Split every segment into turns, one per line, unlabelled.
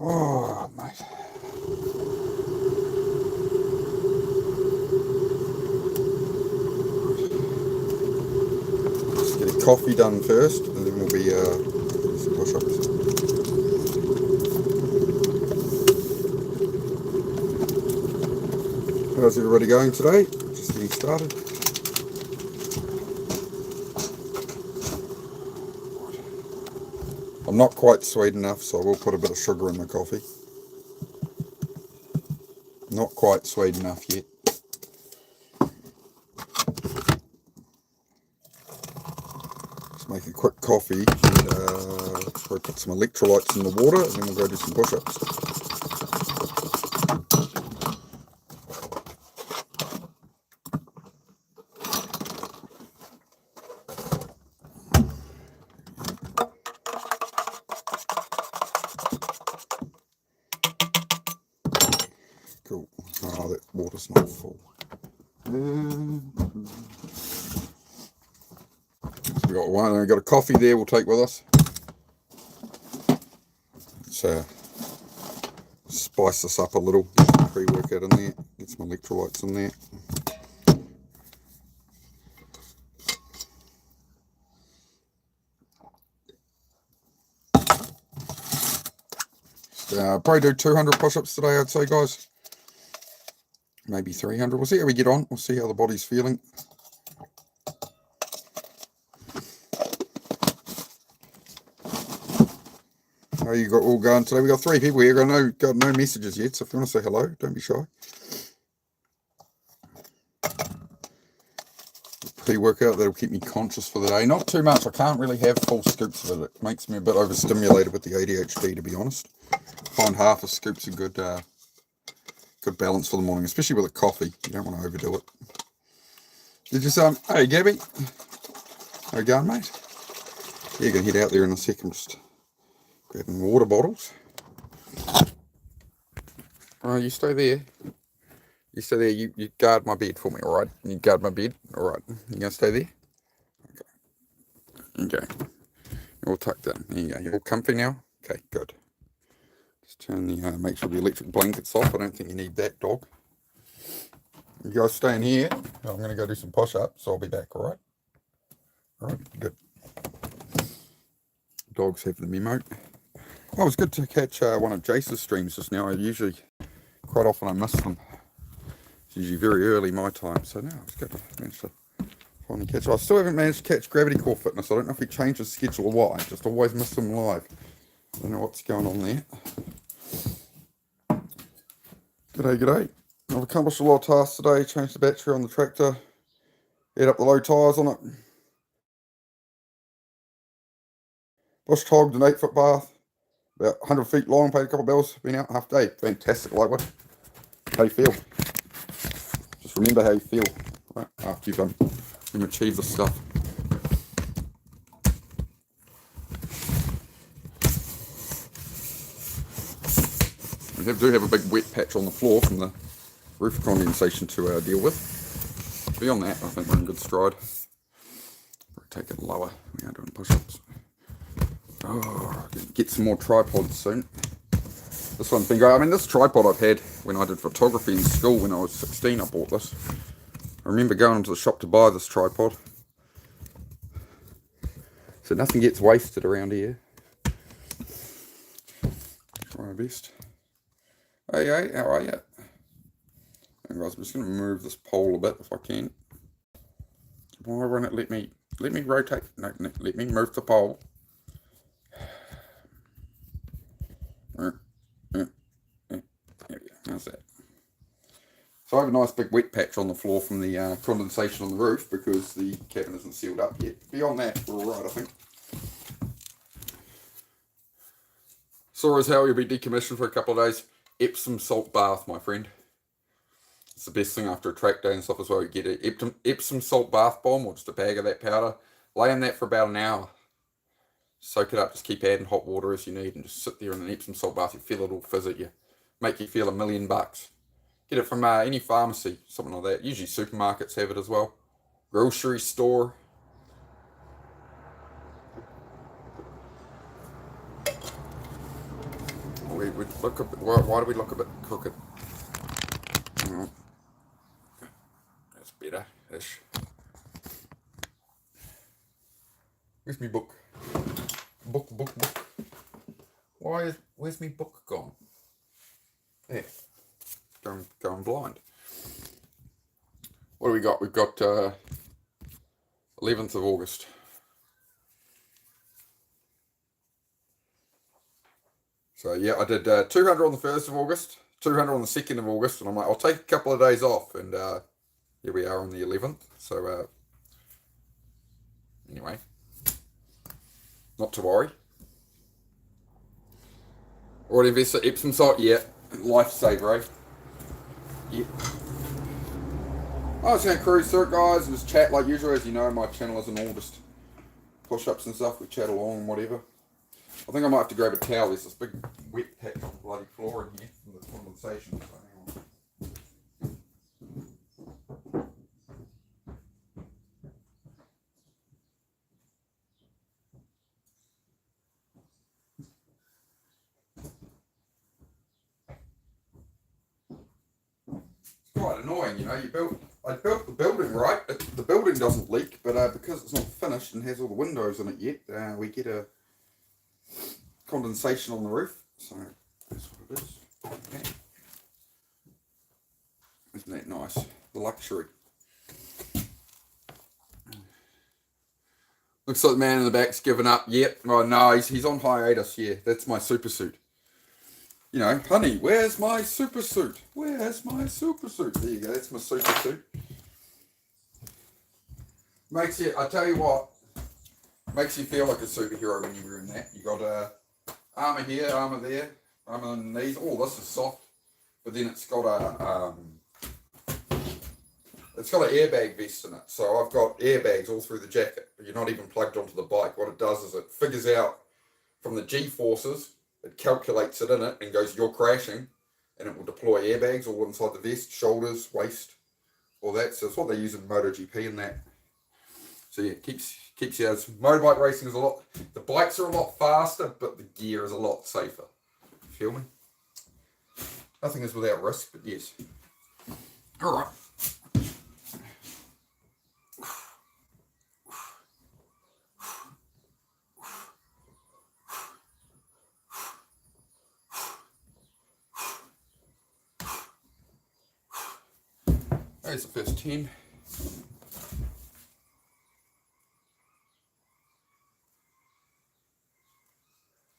Oh, mate. Just get a coffee done first, and then we'll be some push-ups. How's everybody going today? Just getting started. I'm not quite sweet enough, so I will put a bit of sugar in my coffee. Not quite sweet enough yet. Just make a quick coffee and probably put some electrolytes in the water, and then we'll go do some push-ups. Cool. Oh, that water's not full. So we got one. We got a coffee there. We'll take with us. Let's spice this up a little. Get some pre-workout in there. Get some electrolytes in there. Probably do 200 push-ups today, I'd say, guys. Maybe 300. We'll see how we get on. We'll see how the body's feeling. How you got all going today? We got 3 people here. Got no messages yet, so if you want to say hello, don't be shy. Pre-workout, that'll keep me conscious for the day. Not too much. I can't really have full scoops of it. It makes me a bit overstimulated with the ADHD, to be honest. I find half a scoop's a good balance for the morning, especially with a coffee. You don't want to overdo it. Did you say, hey Gabby, how you going, mate? Yeah, you're going to head out there in a second. Just grabbing water bottles. Oh, you stay there. You stay there. You guard my bed for me, all right? You guard my bed, all right? You going to stay there? Okay. You're all tucked in. There you go. You're all comfy now? Okay, good. Just turn the, make sure the electric blanket's off. I don't think you need that, dog. You guys stay in here. I'm going to go do some push-ups, so I'll be back, all right? All right, good. Dogs have the memo. Oh, it was good to catch one of Jace's streams just now. Quite often I miss them. It's usually very early my time, so no, it was good. I managed to finally catch. I still haven't managed to catch Gravity Core Fitness. I don't know if he changed his schedule or what. I just always miss them live. I don't know what's going on there. G'day. I've accomplished a lot of tasks today. Changed the battery on the tractor. Add up the low tyres on it. Bush hogged an 8-foot bath. About 100 feet long. Paid a couple of bills. Been out half day. Fantastic, Lightwood. How you feel? Just remember how you feel, right? After you've achieved this stuff. We do have a big wet patch on the floor from the roof condensation to deal with. Beyond that, I think we're in good stride. We'll take it lower. We are doing push-ups. Oh, get some more tripods soon. This one's been great. I mean, this tripod I've had when I did photography in school when I was 16. I bought this. I remember going into the shop to buy this tripod. So nothing gets wasted around here. Try my best. Hey, how are you? And guys, I'm just going to move this pole a bit if I can. Why won't it let me rotate? No, let me move the pole. There we go. How's that? So I have a nice big wet patch on the floor from the condensation on the roof because the cabin isn't sealed up yet. Beyond that, we're all right, I think. Saw as how you'll be decommissioned for a couple of days. Epsom salt bath, my friend. It's the best thing after a track day and stuff as well. You get an Epsom salt bath bomb or just a bag of that powder. Lay in that for about an hour. Soak it up, just keep adding hot water as you need and just sit there in an Epsom salt bath. You feel it all fizz at you. Make you feel $1 million. Get it from any pharmacy, something like that. Usually supermarkets have it as well. Grocery store. We're we look a bit, why do we look a bit crooked? That's better-ish. Where's my book? Book. Where's my book gone? There. Going blind. What do we got? We've got 11th of August. So yeah, I did 200 on the 1st of August, 200 on the 2nd of August, and I'm like, I'll take a couple of days off, and here we are on the 11th. So anyway, not to worry. Already invested Epsom salt, yeah, lifesaver, eh? Yeah. I was going to cruise through it, guys, and just chat like usual. As you know, my channel isn't all just push-ups and stuff. We chat along and whatever. I think I might have to grab a towel. There's this big wet patch on the bloody floor in here from the condensation. So hang on. It's quite annoying, you know. I built the building right. The building doesn't leak, but because it's not finished and has all the windows in it yet, we get a condensation on the roof. So that's what it is. Okay. Isn't that nice? The luxury. Looks like the man in the back's given up. Yep. Oh no, he's on hiatus. Yeah, that's my super suit. You know, honey, where's my super suit? Where's my super suit? There you go. That's my super suit. Makes you, I tell you what, makes you feel like a superhero when you're wearing that. You got armor here, armor there, armor on the knees. Oh, this is soft, but then it's got an airbag vest in it. So I've got airbags all through the jacket, but you're not even plugged onto the bike. What it does is it figures out from the G-forces, it calculates it in it and goes, you're crashing, and it will deploy airbags all inside the vest, shoulders, waist, all that. So it's what they use in MotoGP and that. So yeah, keeps you as motorbike racing is a lot. The bikes are a lot faster, but the gear is a lot safer. Feel me? Nothing is without risk, but yes. All right. There's the first 10.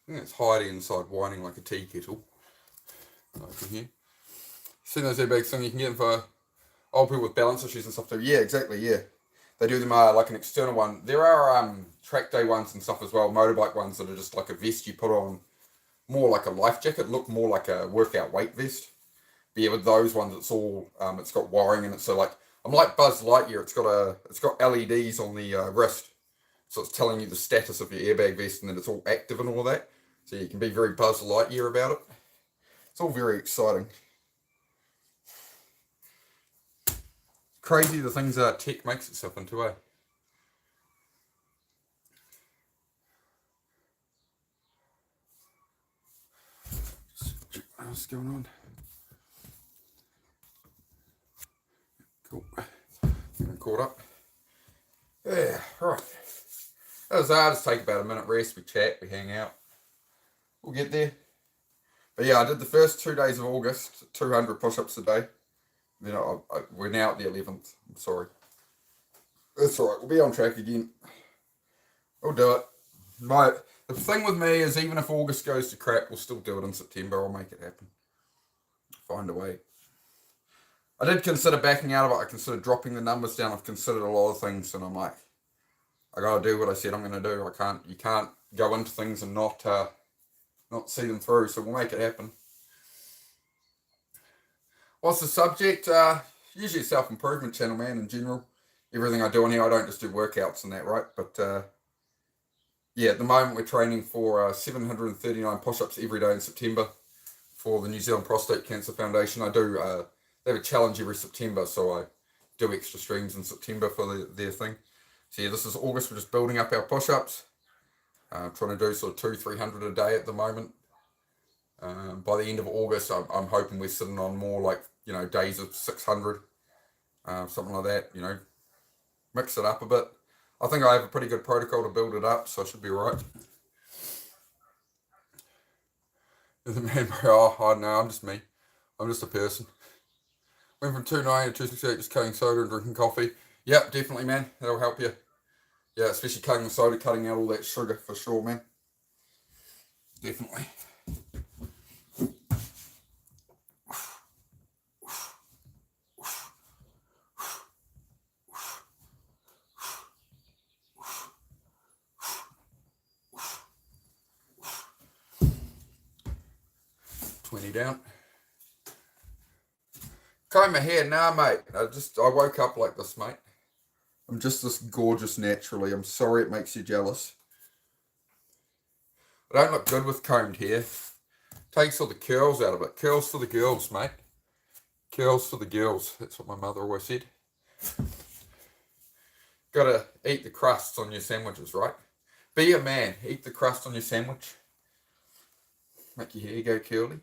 I think it's hiding inside whining like a tea kettle. Over here. Seen those airbags thing you can get them for old people with balance issues and stuff too. Yeah, exactly, yeah. They do them like an external one. There are track day ones and stuff as well, motorbike ones that are just like a vest you put on, more like a life jacket, look more like a workout weight vest. But yeah, with those ones it's all it's got wiring in it, so like I'm like Buzz Lightyear, it's got LEDs on the wrist. So it's telling you the status of your airbag vest and then it's all active and all that. So you can be very Buzz Lightyear about it. It's all very exciting. Crazy the things tech makes itself into, eh? What's going on? Cool. Getting caught up. Yeah, right. That was hard. Just take about a minute rest. We chat, we hang out. We'll get there. But yeah, I did the first 2 days of August, 200 push-ups a day. Then we're now at the 11th. I'm sorry. That's all right. We'll be on track again. We'll do it. The thing with me is even if August goes to crap, we'll still do it in September. I'll make it happen. Find a way. I did consider backing out of it. I considered dropping the numbers down. I've considered a lot of things, and I'm like, I gotta do what I said I'm gonna do. You can't go into things and not see them through. So we'll make it happen. What's the subject? Usually a self-improvement channel, man. In general, everything I do on here, I don't just do workouts and that, right? But yeah, at the moment we're training for 739 push-ups every day in September for the New Zealand Prostate Cancer Foundation. I do. They have a challenge every September, so I do extra streams in September for their thing. So yeah, this is August. We're just building up our push-ups. Trying to do sort of 200-300 a day at the moment. By the end of August, I'm hoping we're sitting on more like, days of 600, something like that, mix it up a bit. I think I have a pretty good protocol to build it up, so I should be all right. The man, oh, no, I'm just me. I'm just a person. Went from 290 to 268, just cutting soda and drinking coffee. Yep, definitely, man. That'll help you. Yeah, especially cutting the soda, cutting out all that sugar, for sure, man. Definitely. Down. Comb my hair, nah, mate. I woke up like this, mate. I'm just this gorgeous naturally. I'm sorry it makes you jealous. I don't look good with combed hair. Takes all the curls out of it. Curls for the girls, mate. Curls for the girls. That's what my mother always said. Gotta eat the crusts on your sandwiches, right? Be a man. Eat the crust on your sandwich. Make your hair go curly.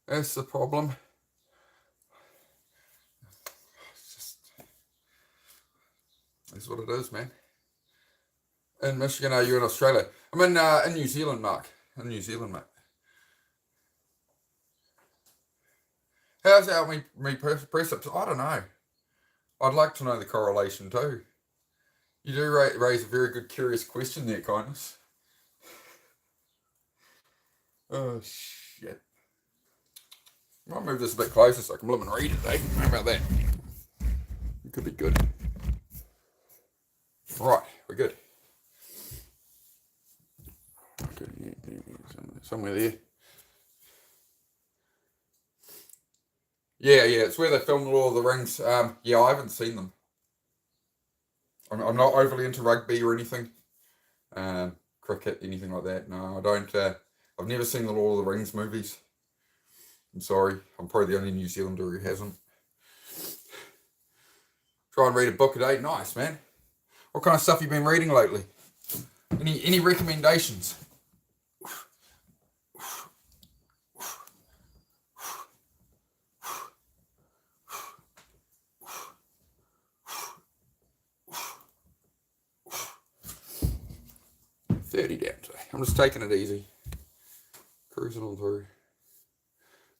That's the problem. That's what it is, man. In Michigan, are you in Australia? I'm in New Zealand, Mark. In New Zealand, mate. How's that me precepts? I don't know. I'd like to know the correlation too. You do raise a very good, curious question there, kindness. Oh, shit. Might move this a bit closer so I can bloom and read it, eh? How about that? It could be good. Right, we're good. Somewhere there. Yeah, it's where they filmed Lord of the Rings. Yeah, I haven't seen them. I'm not overly into rugby or anything. Cricket, anything like that. No, I don't. I've never seen the Lord of the Rings movies. I'm sorry. I'm probably the only New Zealander who hasn't. Try and read a book a day. Nice, man. What kind of stuff have you been reading lately? Any recommendations? I'm just taking it easy. Cruising on through.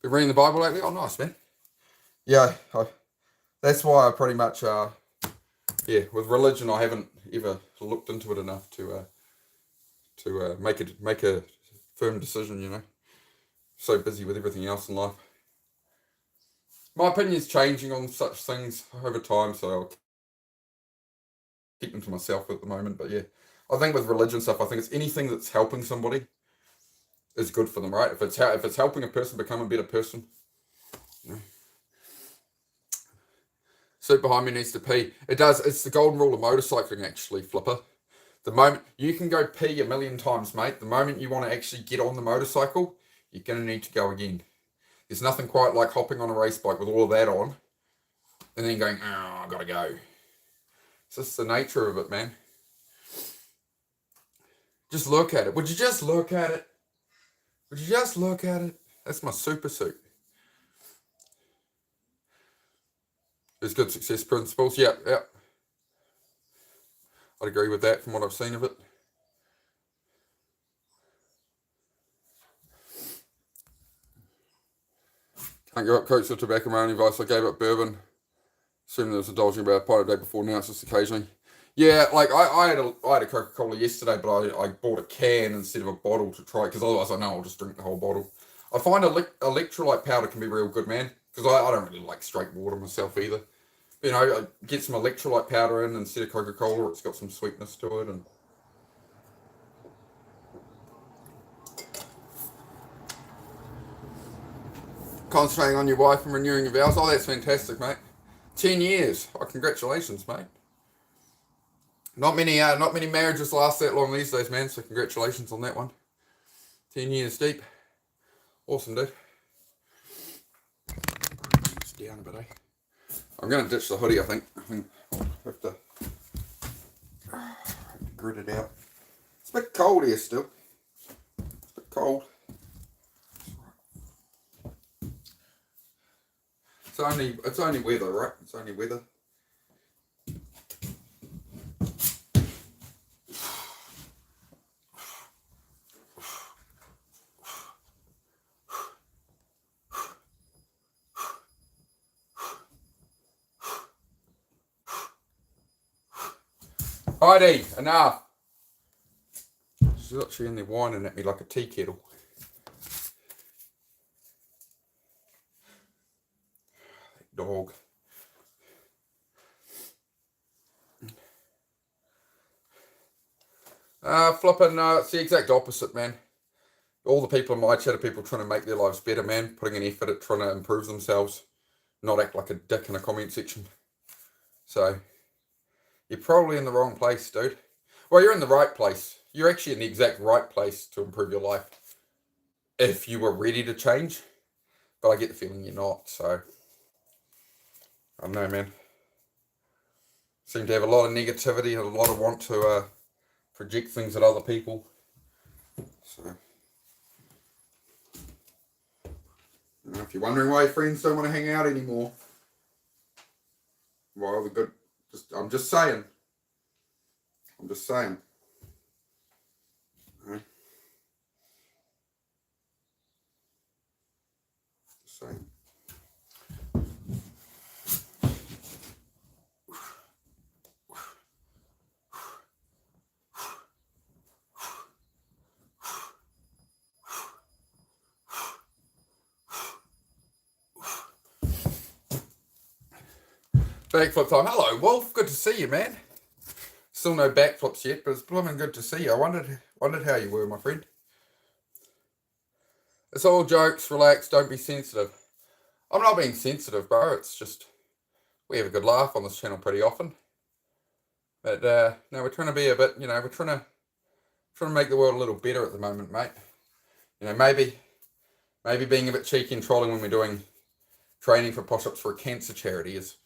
Been reading the Bible lately? Oh, nice, man. Yeah, that's why I pretty much, with religion, I haven't ever looked into it enough to make a firm decision, So busy with everything else in life. My opinion's changing on such things over time, so I'll keep them to myself at the moment, but yeah. I think with religion stuff, I think it's anything that's helping somebody is good for them, right? If it's helping a person become a better person. Suit behind me needs to pee. It does. It's the golden rule of motorcycling, actually, Flipper. The moment you can go pee a million times, mate, the moment you want to actually get on the motorcycle, you're going to need to go again. There's nothing quite like hopping on a race bike with all of that on and then going, oh, I gotta go. It's just the nature of it, man. Just look at it. Would you just look at it? Would you just look at it? That's my super suit. There's good success principles. Yep. I'd agree with that from what I've seen of it. Can't give up Coke or tobacco, my only advice. I gave up bourbon. Assuming there was indulging about a pint a day before, now it's just occasionally. Yeah, like I had a Coca-Cola yesterday, but I bought a can instead of a bottle to try, because otherwise I know I'll just drink the whole bottle. I find electrolyte powder can be real good, man, because I don't really like straight water myself either. I get some electrolyte powder in instead of Coca-Cola. It's got some sweetness to it. And concentrating on your wife and renewing your vows. Oh, that's fantastic, mate. 10 years. Oh, congratulations, mate. Not many marriages last that long these days, man, so congratulations on that one. 10 years deep. Awesome, dude. It's down a bit, eh? I'm going to ditch the hoodie, I think. I'll have to grit it out. It's a bit cold here still. It's a bit cold. It's only weather, right? It's only weather. Heidi, enough. She's literally in there whining at me like a tea kettle. That dog. Flipping, it's the exact opposite, man. All the people in my chat are people trying to make their lives better, man. Putting an effort at trying to improve themselves. Not act like a dick in a comment section. So, you're probably in the wrong place, dude. Well, you're in the right place. You're actually in the exact right place to improve your life. If you were ready to change. But I get the feeling you're not, so. I don't know, man. Seem to have a lot of negativity and a lot of want to project things at other people. So, you know, if you're wondering why your friends don't want to hang out anymore, well, the good. I'm just saying. Just saying. Backflip time. Hello, Wolf. Good to see you, man. Still no backflips yet, but it's blooming good to see you. I wondered how you were, my friend. It's all jokes. Relax. Don't be sensitive. I'm not being sensitive, bro. It's just we have a good laugh on this channel pretty often. But no, we're trying to be a bit. You know, we're trying to make the world a little better at the moment, mate. You know, maybe being a bit cheeky and trolling when we're doing training for push-ups for a cancer charity is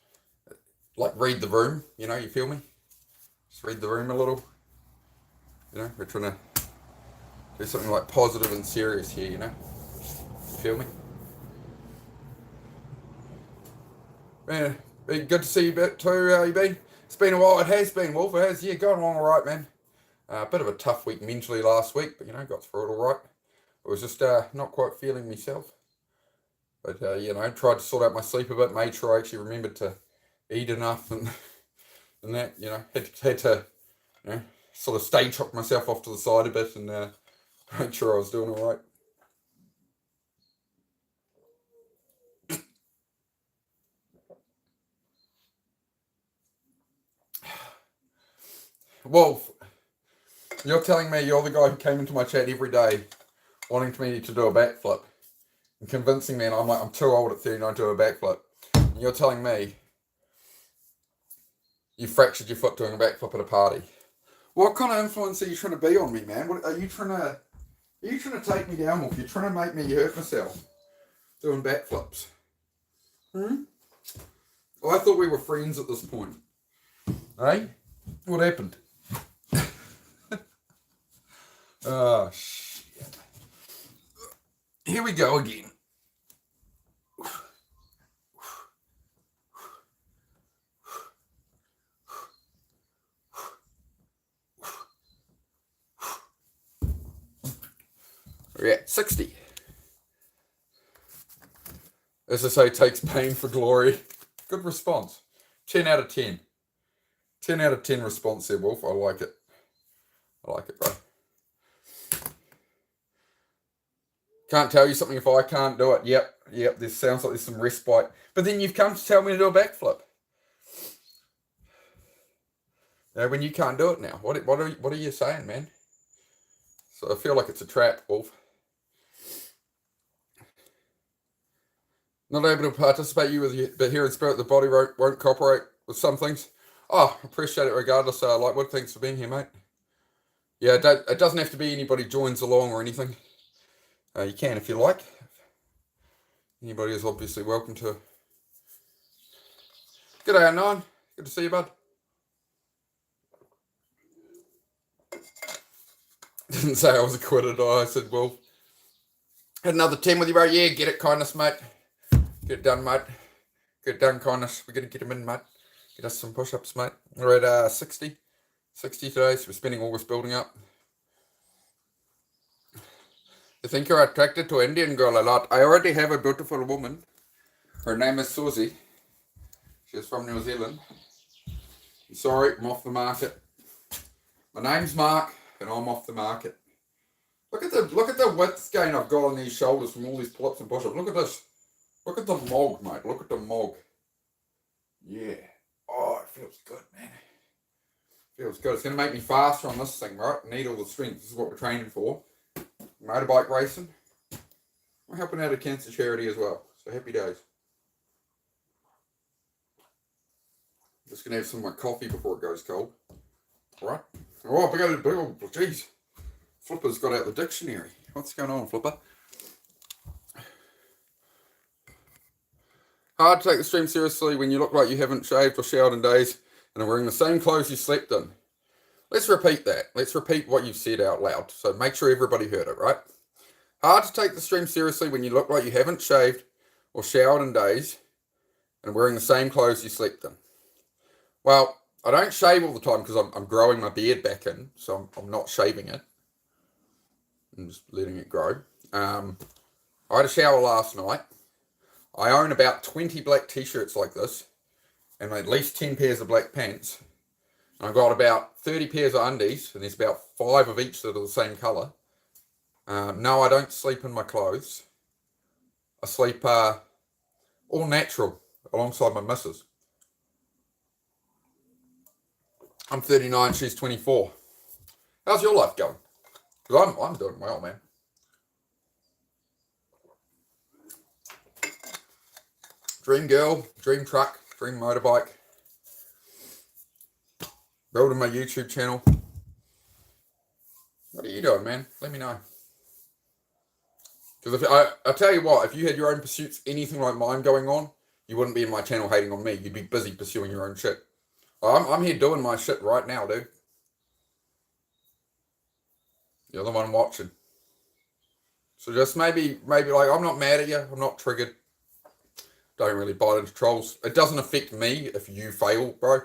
like read the room. You know, you feel me? Just read the room a little. You know, we're trying to do something like positive and serious here, you know? You feel me? Man, good to see you too, how you been? It's been a while, it has been, Wolf, it has, yeah, going along alright, man. A bit of a tough week mentally last week, but, you know, got through it alright. I was just not quite feeling myself. But, you know, tried to sort out my sleep a bit, made sure I actually remembered to eat enough and that, you know, had to, you know, sort of stage hook myself off to the side a bit and make sure I was doing alright. Wolf, you're telling me you're the guy who came into my chat every day wanting me to do a backflip and convincing me, and I'm like, I'm too old at 39 to do a backflip. And you're telling me you fractured your foot doing a backflip at a party. What kind of influence are you trying to be on me, man? What are you trying to take me down with? You're trying to make me hurt myself doing backflips. Well, I thought we were friends at this point. Hey? What happened? Oh, shit. Here we go again. We're at 60. As I say, takes pain for glory. Good response. 10 out of 10. 10 out of 10 response there, Wolf. I like it. I like it, bro. Can't tell you something if I can't do it. Yep. This sounds like there's some respite. But then you've come to tell me to do a backflip. You know, when you can't do it now. What are you saying, man? So I feel like it's a trap, Wolf. Not able to participate but here in spirit, the body won't cooperate with some things. Oh, appreciate it regardless. Like, what, thanks for being here, mate. Yeah, it doesn't have to be anybody joins along or anything. You can if you like. Anybody is obviously welcome to. G'day, Unknown. Good to see you, bud. Didn't say I was a quitter, I said, well, had another 10 with you, bro. Yeah, get it, kindness, mate. Get it done, mate. Get it done, kindness. We're going to get him in, mate. Get us some push-ups, mate. We're at 60 today, so we're spending August building up. I think you're attracted to Indian girl a lot. I already have a beautiful woman. Her name is Susie. She's from New Zealand. Sorry, I'm off the market. My name's Mark, and I'm off the market. Look at the width gain I've got on these shoulders from all these pull-ups and push-ups. Look at this. Look at the mog, mate. Look at the mog. Yeah. Oh, it feels good, man. Feels good. It's going to make me faster on this thing, right? Need all the strength. This is what we're training for. Motorbike racing. We're helping out a cancer charity as well. So happy days. Just going to have some of my coffee before it goes cold. Alright. Oh, I got a big old, jeez. Flipper's got out the dictionary. What's going on, Flipper? Hard to take the stream seriously when you look like you haven't shaved or showered in days and are wearing the same clothes you slept in. Let's repeat that. Let's repeat what you've said out loud. So make sure everybody heard it, right? Hard to take the stream seriously when you look like you haven't shaved or showered in days and wearing the same clothes you slept in. Well, I don't shave all the time because I'm growing my beard back in, so I'm not shaving it. I'm just letting it grow. I had a shower last night. I own about 20 black t-shirts like this and at least 10 pairs of black pants. And I've got about 30 pairs of undies, and there's about 5 of each that are the same colour. No, I don't sleep in my clothes. I sleep all natural alongside my missus. I'm 39, she's 24. How's your life going? Because I'm doing well, man. Dream girl, dream truck, dream motorbike. Building my YouTube channel. What are you doing, man? Let me know. Because I tell you what, if you had your own pursuits, anything like mine going on, you wouldn't be in my channel hating on me. You'd be busy pursuing your own shit. I'm here doing my shit right now, dude. You're the one watching. So just maybe like, I'm not mad at you. I'm not triggered. Don't really bite into trolls. It doesn't affect me if you fail, bro.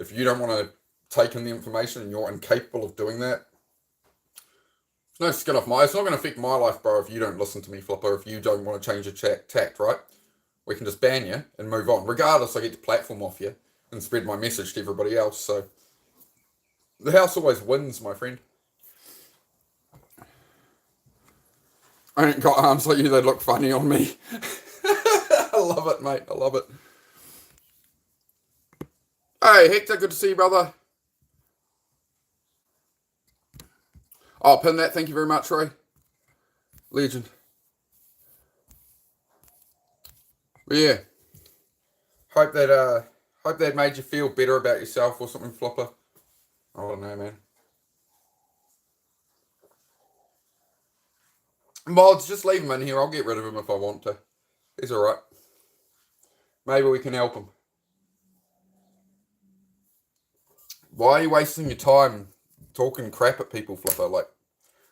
If you don't want to take in the information and you're incapable of doing that, no skin off my... It's not going to affect my life, bro, if you don't listen to me, Flipper. If you don't want to change your tact, right? We can just ban you and move on. Regardless, I get the platform off you and spread my message to everybody else. So the house always wins, my friend. I ain't got arms like you. They look funny on me. I love it, mate. I love it. Hey, Hector, good to see you, brother. I'll pin that. Thank you very much, Roy. Legend. But yeah. Hope that made you feel better about yourself or something, Flipper. I don't know, man. Mods, just leave him in here. I'll get rid of him if I want to. He's alright. Maybe we can help him. Why are you wasting your time talking crap at people, Flipper? Like,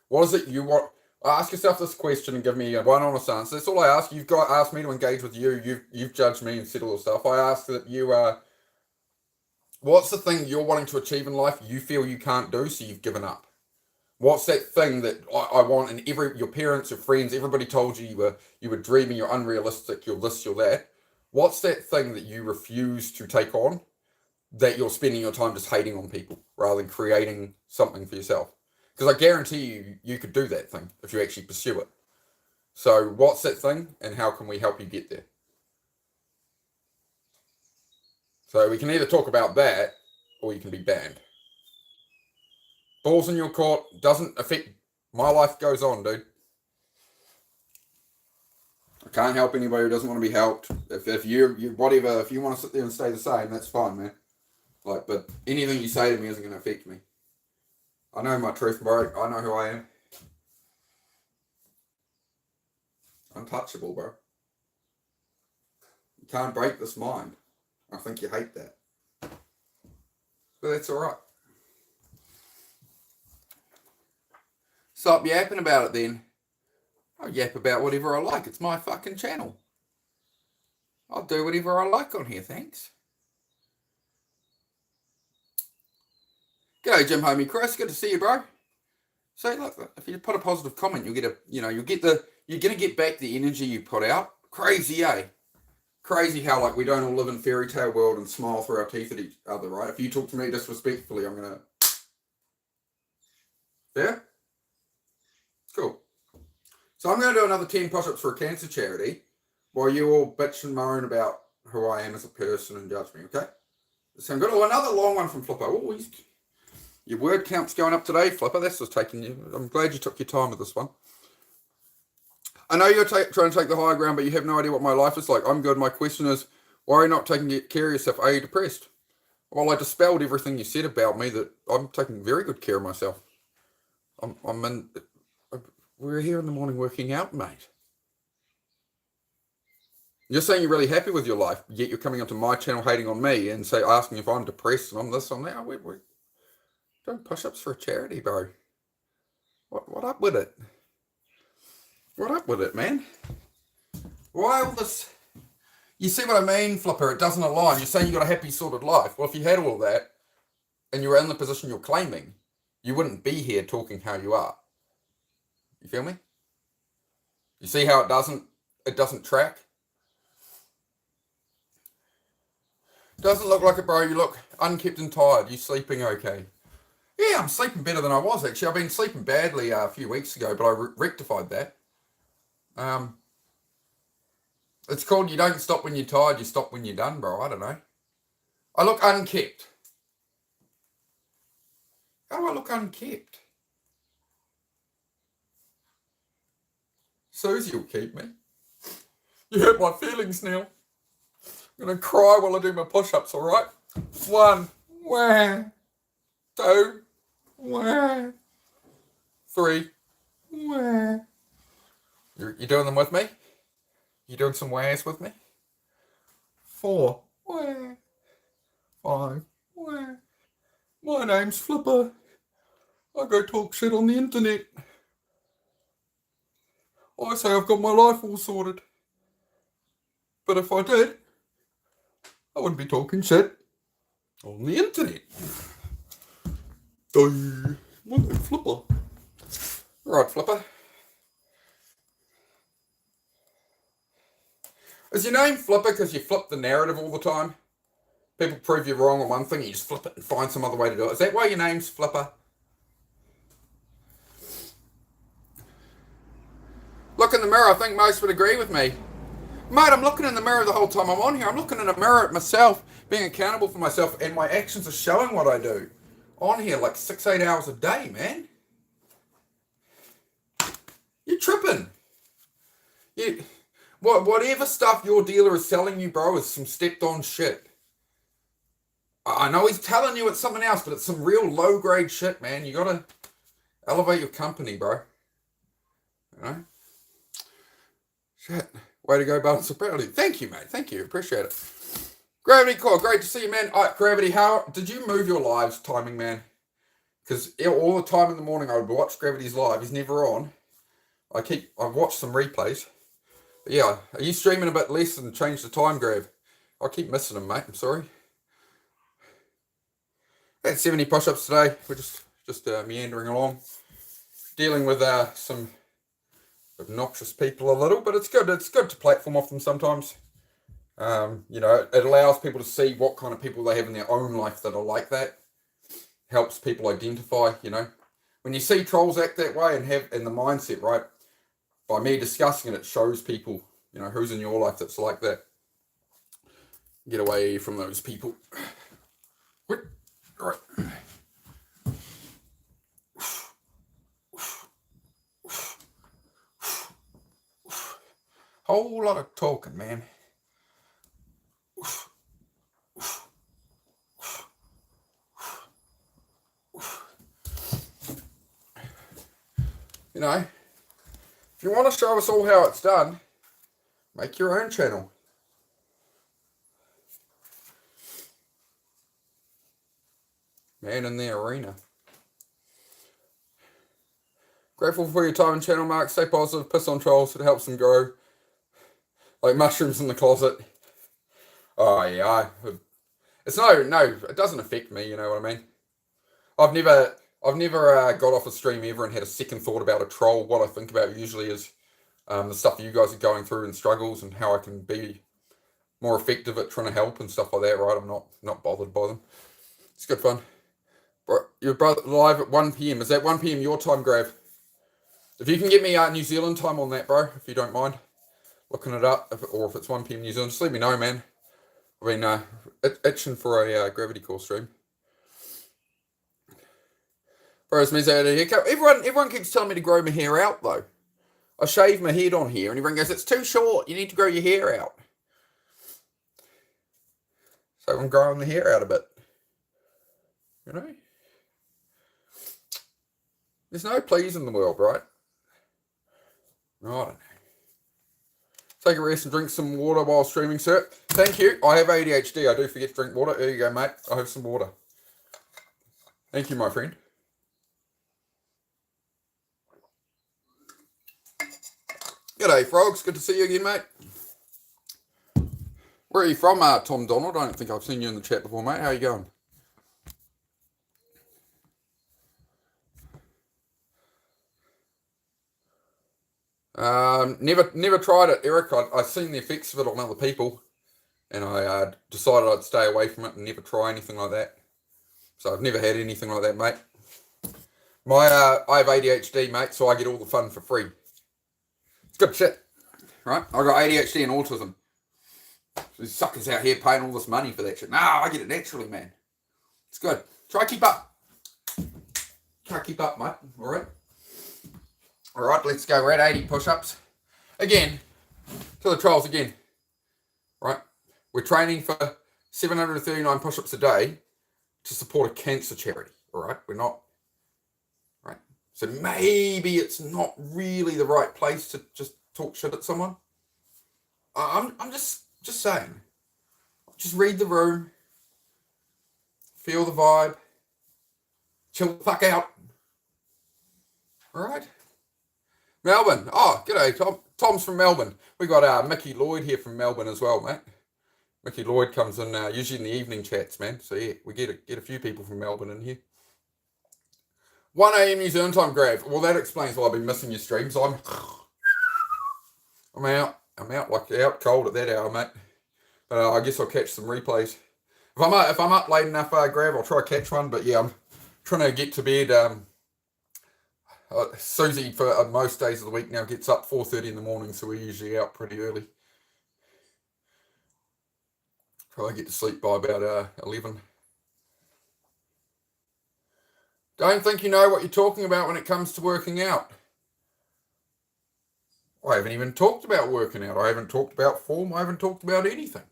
what is it you want? Ask yourself this question and give me one honest answer. That's all I ask. You've asked me to engage with you. You've judged me and said all this stuff. I ask that you what's the thing you're wanting to achieve in life you feel you can't do, so you've given up? What's that thing that I want, and your parents, your friends, everybody told you you were dreaming, you're unrealistic, you're this, you're that. What's that thing that you refuse to take on, that you're spending your time just hating on people rather than creating something for yourself? Because I guarantee you could do that thing if you actually pursue it. So what's that thing, and how can we help you get there? So we can either talk about that, or you can be banned. Balls in your court doesn't affect... My life goes on, dude. I can't help anybody who doesn't want to be helped. If you whatever, if you want to sit there and stay the same, that's fine, man. Like, but anything you say to me isn't going to affect me. I know my truth, bro. I know who I am. Untouchable, bro. You can't break this mind. I think you hate that. But that's alright. Stop yapping about it then. I'll yap about whatever I like. It's my fucking channel. I'll do whatever I like on here, thanks. G'day, Jim Homie Chris. Good to see you, bro. So look, if you put a positive comment, you'll get you're gonna get back the energy you put out. Crazy, eh? Crazy how like we don't all live in fairy tale world and smile through our teeth at each other, right? If you talk to me disrespectfully, I'm gonna. Yeah? Cool. So I'm gonna do another 10 push-ups for a cancer charity while you all bitch and moan about who I am as a person and judge me, okay? So I'm gonna another long one from Flipper. Oh, your word count's going up today, Flipper. That's just taking you. I'm glad you took your time with this one. I know you're trying to take the higher ground, but you have no idea what my life is like. I'm good. My question is, why are you not taking care of yourself? Are you depressed? Well, I dispelled everything you said about me that I'm taking very good care of myself. We're here in the morning working out, mate. You're saying you're really happy with your life, yet you're coming onto my channel hating on me and asking if I'm depressed and I'm this and that. We're doing push-ups for a charity, bro. What up with it? What up with it, man? Why all this? You see what I mean, Flipper? It doesn't align. You're saying you got a happy, sorted life. Well, if you had all that and you were in the position you're claiming, you wouldn't be here talking how you are. You feel me? You see how it doesn't track? Doesn't look like it, bro. You look unkept and tired. You sleeping okay? Yeah, I'm sleeping better than I was, actually. I've been sleeping badly a few weeks ago, but I rectified that. It's called you don't stop when you're tired, you stop when you're done, bro. I don't know. I look unkept. How do I look unkept? Susie will keep me. You hurt my feelings, Neil. I'm going to cry while I do my push-ups, all right? 1, wah. 2, wah. 3, wah. You doing them with me? You doing some wahs with me? 4, wah. 5, wah. My name's Flipper. I go talk shit on the internet. I say I've got my life all sorted. But if I did, I wouldn't be talking shit on the internet. My name's Flipper. Right, Flipper. Is your name Flipper because you flip the narrative all the time? People prove you wrong on one thing, you just flip it and find some other way to do it. Is that why your name's Flipper? Look in the mirror, I think most would agree with me. Mate, I'm looking in the mirror the whole time I'm on here. I'm looking in a mirror at myself, being accountable for myself, and my actions are showing what I do. On here like 6-8 hours a day, man. You're tripping. Whatever stuff your dealer is selling you, bro, is some stepped on shit. I know he's telling you it's something else, but it's some real low grade shit, man. You gotta elevate your company, bro. You know? Shit. Way to go, balance of property. Thank you, mate. Thank you. Appreciate it. Gravity Core, great to see you, man. Gravity, how did you move your lives timing, man? Because all the time in the morning I would watch Gravity's live. He's never on. I've watched some replays. But yeah, are you streaming a bit less and change the time, Grav? I keep missing him, mate. I'm sorry. Had 70 push-ups today. We're just meandering along, dealing with some obnoxious people a little, but it's good. It's good to platform off them sometimes. It allows people to see what kind of people they have in their own life that are like that. Helps people identify. When you see trolls act that way and have in the mindset, right? By me discussing it, it shows people, who's in your life that's like that. Get away from those people. Right. Whole lot of talking, man. If you want to show us all how it's done, make your own channel. Man in the arena. Grateful for your time and channel, Mark. Stay positive, piss on trolls, it helps them grow. Like mushrooms in the closet. Oh yeah, it's no, it doesn't affect me, you know what I mean? I've never got off a stream ever and had a second thought about a troll. What I think about usually is the stuff you guys are going through and struggles and how I can be more effective at trying to help and stuff like that, right? I'm not bothered by them. It's good fun. Bro, your brother live at 1 p.m. Is that 1 p.m. your time, Grav? If you can get me New Zealand time on that, bro, if you don't mind looking it up, or if it's 1 p.m. New Zealand, just let me know, man. I've been itching for a gravity core stream. Bro, it's me saying a haircut. Everyone keeps telling me to grow my hair out, though. I shave my head on here, and everyone goes, it's too short. You need to grow your hair out. So I'm growing the hair out a bit. You know? There's no pleas in the world, right? I don't know. Take a rest and drink some water while streaming, sir. Thank you. I have ADHD. I do forget to drink water. There you go, mate. I have some water. Thank you, my friend. G'day, frogs. Good to see you again, mate. Where are you from, Tom Donald? I don't think I've seen you in the chat before, mate. How are you going? Never tried it, Eric. I've seen the effects of it on other people, and I decided I'd stay away from it and never try anything like that. So I've never had anything like that, mate. I have ADHD, mate, so I get all the fun for free. It's good shit, right? I got ADHD and autism. These suckers out here paying all this money for that shit. No, I get it naturally, man. It's good. Try keep up. Try keep up, mate. All right. All right, let's go. We're at 80 push-ups. Again, to the trolls again. Right? We're training for 739 push-ups a day to support a cancer charity. All right? We're not. Right? So maybe it's not really the right place to just talk shit at someone. I'm just saying. Just read the room. Feel the vibe. Chill the fuck out. All right? Melbourne. Oh, g'day, Tom. Tom's from Melbourne. We got Mickey Lloyd here from Melbourne as well, mate. Mickey Lloyd comes in usually in the evening chats, man. So yeah, we get a few people from Melbourne in here. 1 a.m. New Zealand time, Grav. Well, that explains why I've been missing your streams. I'm out. I'm out cold at that hour, mate. But I guess I'll catch some replays. If I'm up late enough, Grav, I'll try to catch one. But yeah, I'm trying to get to bed. Susie, for most days of the week now, gets up 4:30 in the morning, so we're usually out pretty early. Probably get to sleep by about 11. Don't think you know what you're talking about when it comes to working out. I haven't even talked about working out. I haven't talked about form. I haven't talked about anything.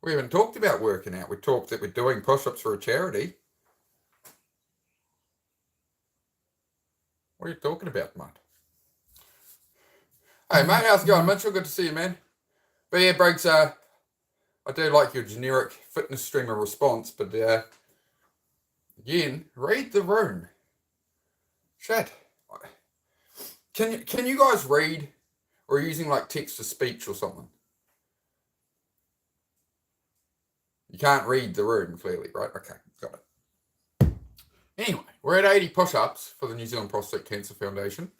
We haven't talked about working out. We talked that we're doing push-ups for a charity. What are you talking about, mate? Hey, mate, how's it going? Mitchell, good to see you, man. But yeah, Briggs, I do like your generic fitness streamer response, but again, read the room. Shit. Can you guys read, or using like text to speech or something? You can't read the room clearly, right? Okay, got it. Anyway, we're at 80 push-ups for the New Zealand Prostate Cancer Foundation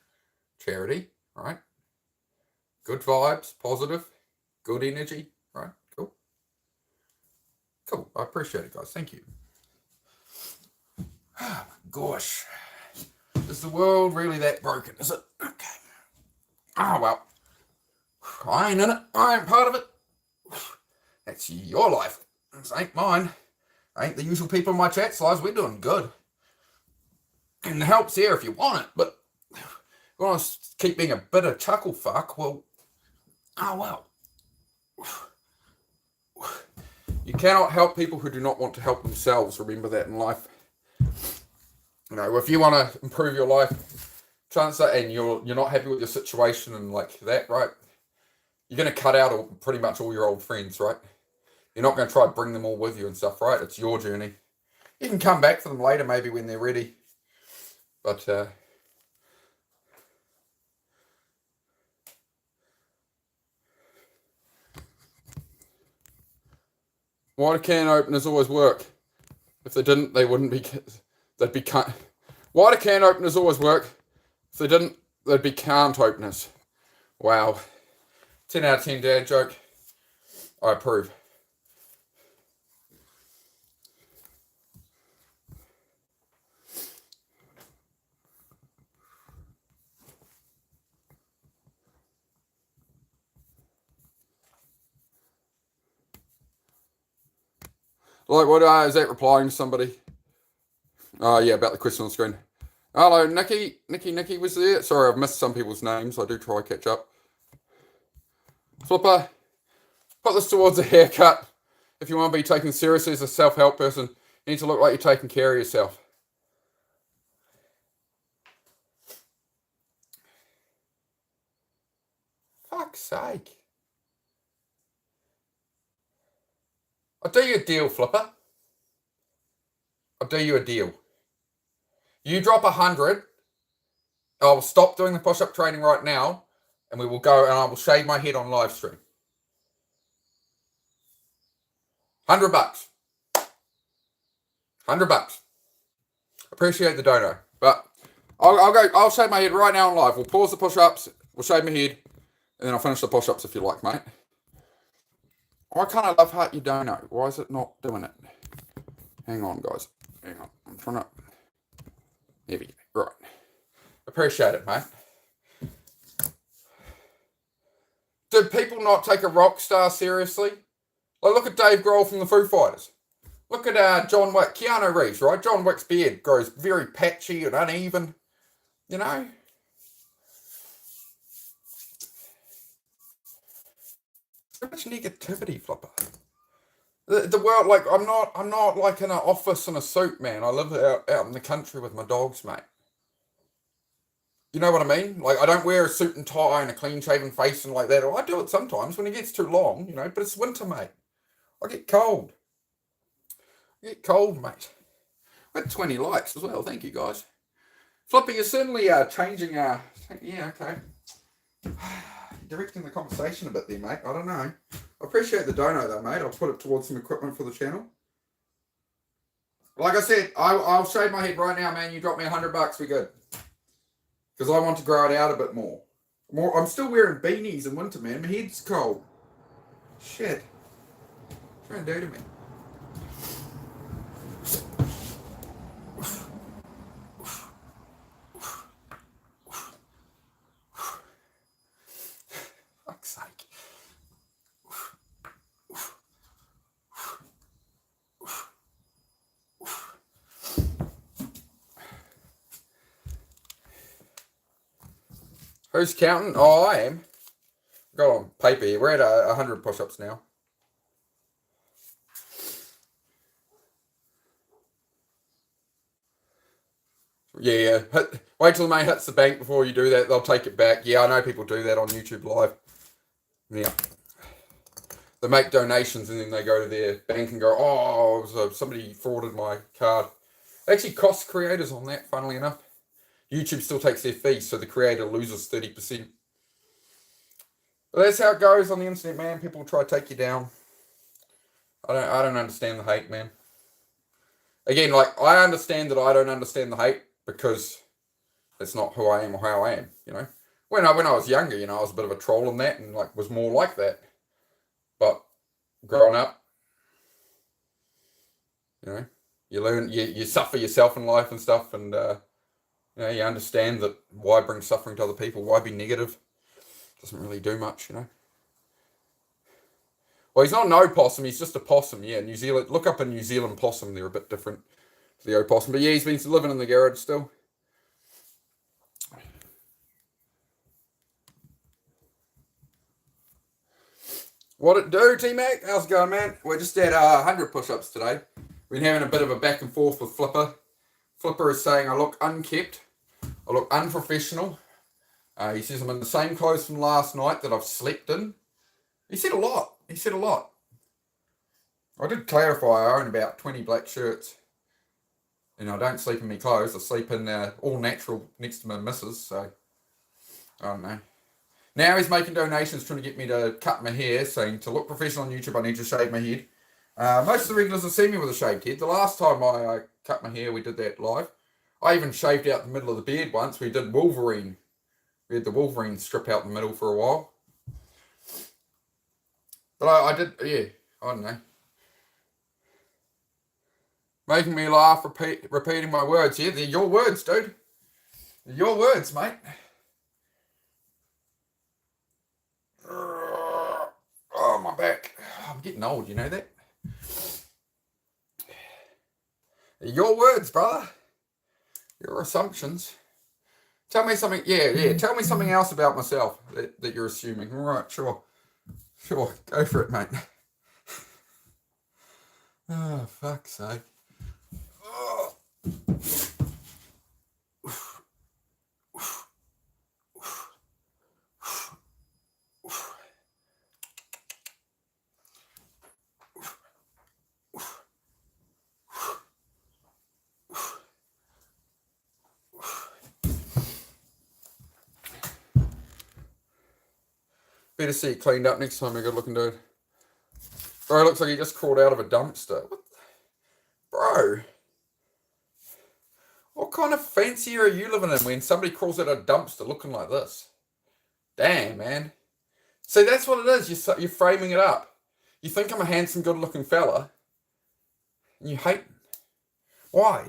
charity, right? Good vibes, positive, good energy, right? Cool. Cool. I appreciate it, guys. Thank you. Oh, my gosh. Is the world really that broken? Is it? Okay. Oh, well. I ain't in it. I ain't part of it. That's your life. This ain't mine. Ain't the usual people in my chat's lives. We're doing good. And the help's here if you want it, but if you want to keep being a bit of chuckle fuck, well, oh well. You cannot help people who do not want to help themselves. Remember that in life. You know, if you want to improve your life, chance that, and you're not happy with your situation and like that, right? You're going to cut out pretty much all your old friends, right? You're not going to try to bring them all with you and stuff, right? It's your journey. You can come back for them later, maybe when they're ready. But Why do can openers always work? If they didn't, they wouldn't be. They'd be can't. Why do can openers always work? If they didn't, they'd be can't openers. Wow. 10 out of 10 dad joke. I approve. Like, what is that replying to somebody? Oh, yeah, about the question on the screen. Hello, Nikki. Nikki was there. Sorry, I've missed some people's names. I do try to catch up. Flipper, put this towards a haircut. If you want to be taken seriously as a self-help person, you need to look like you're taking care of yourself. Fuck's sake. I'll do you a deal, Flipper. I'll do you a deal. You drop 100, I'll stop doing the push-up training right now, and we will go and I will shave my head on live stream. $100. $100. Appreciate the dono. But I'll shave my head right now on live. We'll pause the push-ups, we'll shave my head, and then I'll finish the push-ups if you like, mate. Why can't I love heart your dono? Why is it not doing it? Hang on, guys. Hang on. I'm trying to... There we go. Right. Appreciate it, mate. Do people not take a rock star seriously? Like, look at Dave Grohl from the Foo Fighters. Look at John Wick, Keanu Reeves, right? John Wick's beard grows very patchy and uneven. You know? So much negativity, Flipper. The world, like, I'm not like in an office in a suit, man. I live out in the country with my dogs, mate. You know what I mean? Like, I don't wear a suit and tie and a clean-shaven face and like that. Or I do it sometimes when it gets too long, you know, but it's winter, mate. I get cold. Mate. I had 20 likes as well. Thank you, guys. Flippy, you're certainly changing, yeah, okay. Directing the conversation a bit there, mate. I don't know. I appreciate the dono, though, mate. I'll put it towards some equipment for the channel. Like I said, I'll shave my head right now, man. You drop me $100, we good. Because I want to grow it out a bit more. I'm still wearing beanies in winter, man. My head's cold. Shit. What are you trying to do to me? Fuck's sake. Who's counting? Oh, I am. Go on, paper here. We're at 100 push-ups now. Yeah. Wait till the mate hits the bank before you do that. They'll take it back. Yeah, I know people do that on YouTube Live. Yeah. They make donations and then they go to their bank and go, oh, somebody frauded my card. It actually costs creators on that, funnily enough. YouTube still takes their fee, so the creator loses 30%. But that's how it goes on the internet, man. People try to take you down. I don't understand the hate, man. Again, like, I understand that I don't understand the hate because it's not who I am or how I am, you know. When I was younger, you know, I was a bit of a troll in that and like was more like that. But growing up, you know, you learn, you suffer yourself in life and stuff, and you know, you understand that why bring suffering to other people? Why be negative? Doesn't really do much, you know. Well, he's not an opossum, he's just a possum, yeah. New Zealand, look up a New Zealand possum, they're a bit different to the opossum. But yeah, he's been living in the garage still. What it do, T-Mac? How's it going, man? We're just at 100 push-ups today. We've been having a bit of a back and forth with Flipper. Flipper is saying I look unkept, I look unprofessional. He says I'm in the same clothes from last night that I've slept in. He said a lot. I did clarify I own about 20 black shirts. And I don't sleep in my clothes. I sleep in all natural next to my missus, so I don't know. Now he's making donations trying to get me to cut my hair, saying to look professional on YouTube I need to shave my head. Most of the regulars have seen me with a shaved head. The last time I cut my hair, we did that live. I even shaved out the middle of the beard once. We did Wolverine. We had the Wolverine strip out the middle for a while. But I did, yeah, I don't know. Making me laugh, repeating my words. Yeah, they're your words, dude. They're your words, mate. Oh, my back. I'm getting old, you know that? Your words, brother. Your assumptions. Tell me something, yeah. Tell me something else about myself that you're assuming. All right, sure. Sure, go for it, mate. Oh, fuck's sake. Oh. Better see it cleaned up next time, you good looking dude. Bro, looks like he just crawled out of a dumpster. Bro. What kind of fancy are you living in when somebody crawls out of a dumpster looking like this? Damn, man. See, that's what it is. You're framing it up. You think I'm a handsome, good-looking fella, and you hate me. Why?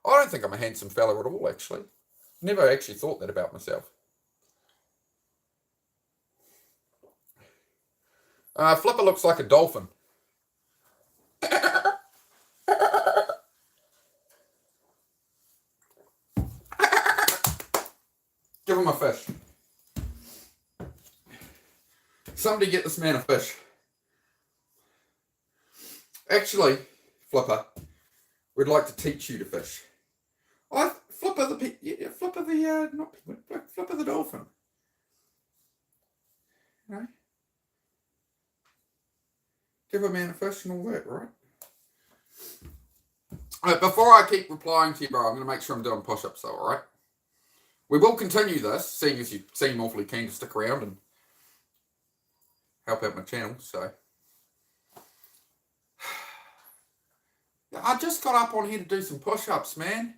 I don't think I'm a handsome fella at all, actually. Never actually thought that about myself. Flipper looks like a dolphin. Give him a fish. Somebody get this man a fish. Actually, Flipper, we'd like to teach you to fish. Flipper the dolphin. You know? Give a man a fish and all that, right? Alright, before I keep replying to you, bro, I'm going to make sure I'm doing push-ups, though, alright? We will continue this, seeing as you seem awfully keen to stick around and help out my channel, so. I just got up on here to do some push-ups, man.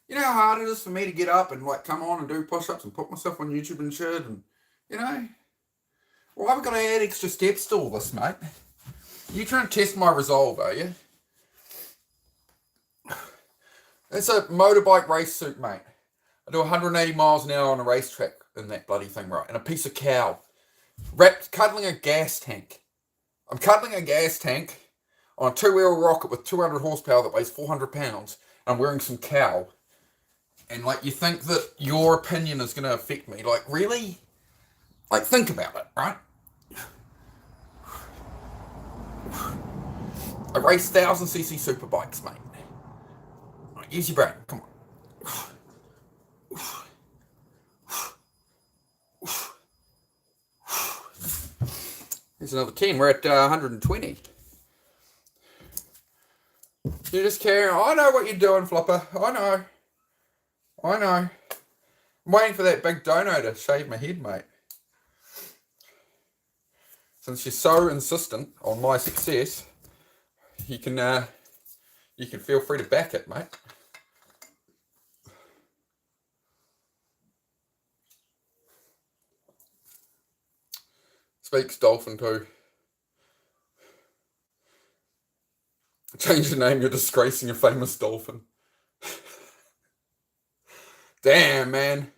You know how hard it is for me to get up and, like, come on and do push-ups and put myself on YouTube and shit, and, you know? Why have I got to add extra steps to all this, mate? You trying to test my resolve, are you? It's a motorbike race suit, mate. I do 180 miles an hour on a racetrack in that bloody thing, right? And a piece of cow. Cuddling a gas tank. I'm cuddling a gas tank on a two-wheel rocket with 200 horsepower that weighs 400 pounds. And I'm wearing some cow. And, like, you think that your opinion is going to affect me. Like, really? Like, think about it, right? I race 1,000cc super bikes, mate. Right, use your brain. Come on. Here's another 10. We're at 120. You just carry on. I know what you're doing, Flipper. I know. I'm waiting for that big dono to shave my head, mate. Since you're so insistent on my success, you can feel free to back it, mate. Speaks dolphin too. Change your name, you're disgracing a famous dolphin. Damn, man.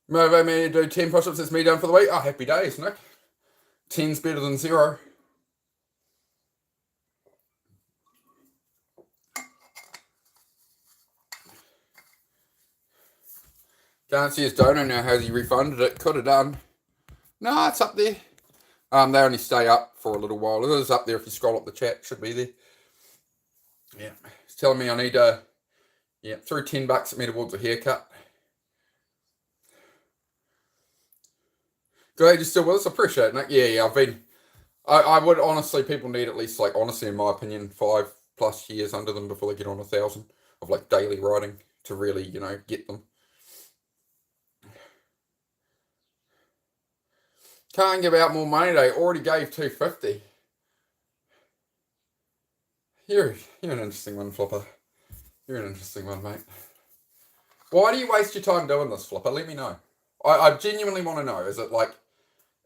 Motivate me to do 10 push-ups, that's me done for the week. Oh, happy days, Nick. 10's better than 0. Can't see his dono now. Has he refunded it? Could have done. No, it's up there. They only stay up for a little while. It is up there if you scroll up the chat. Should be there. Yeah. He's telling me I need threw $10 at me towards a haircut. Glad you're still with us. I appreciate it, Nick. Yeah, I've been... I would honestly, people need at least, like, honestly, in my opinion, 5+ years under them before they get on 1,000 of, like, daily writing to really, you know, get them. Can't give out more money. They already gave $250. You're an interesting one, Flipper. You're an interesting one, mate. Why do you waste your time doing this, Flipper? Let me know. I genuinely want to know. Is it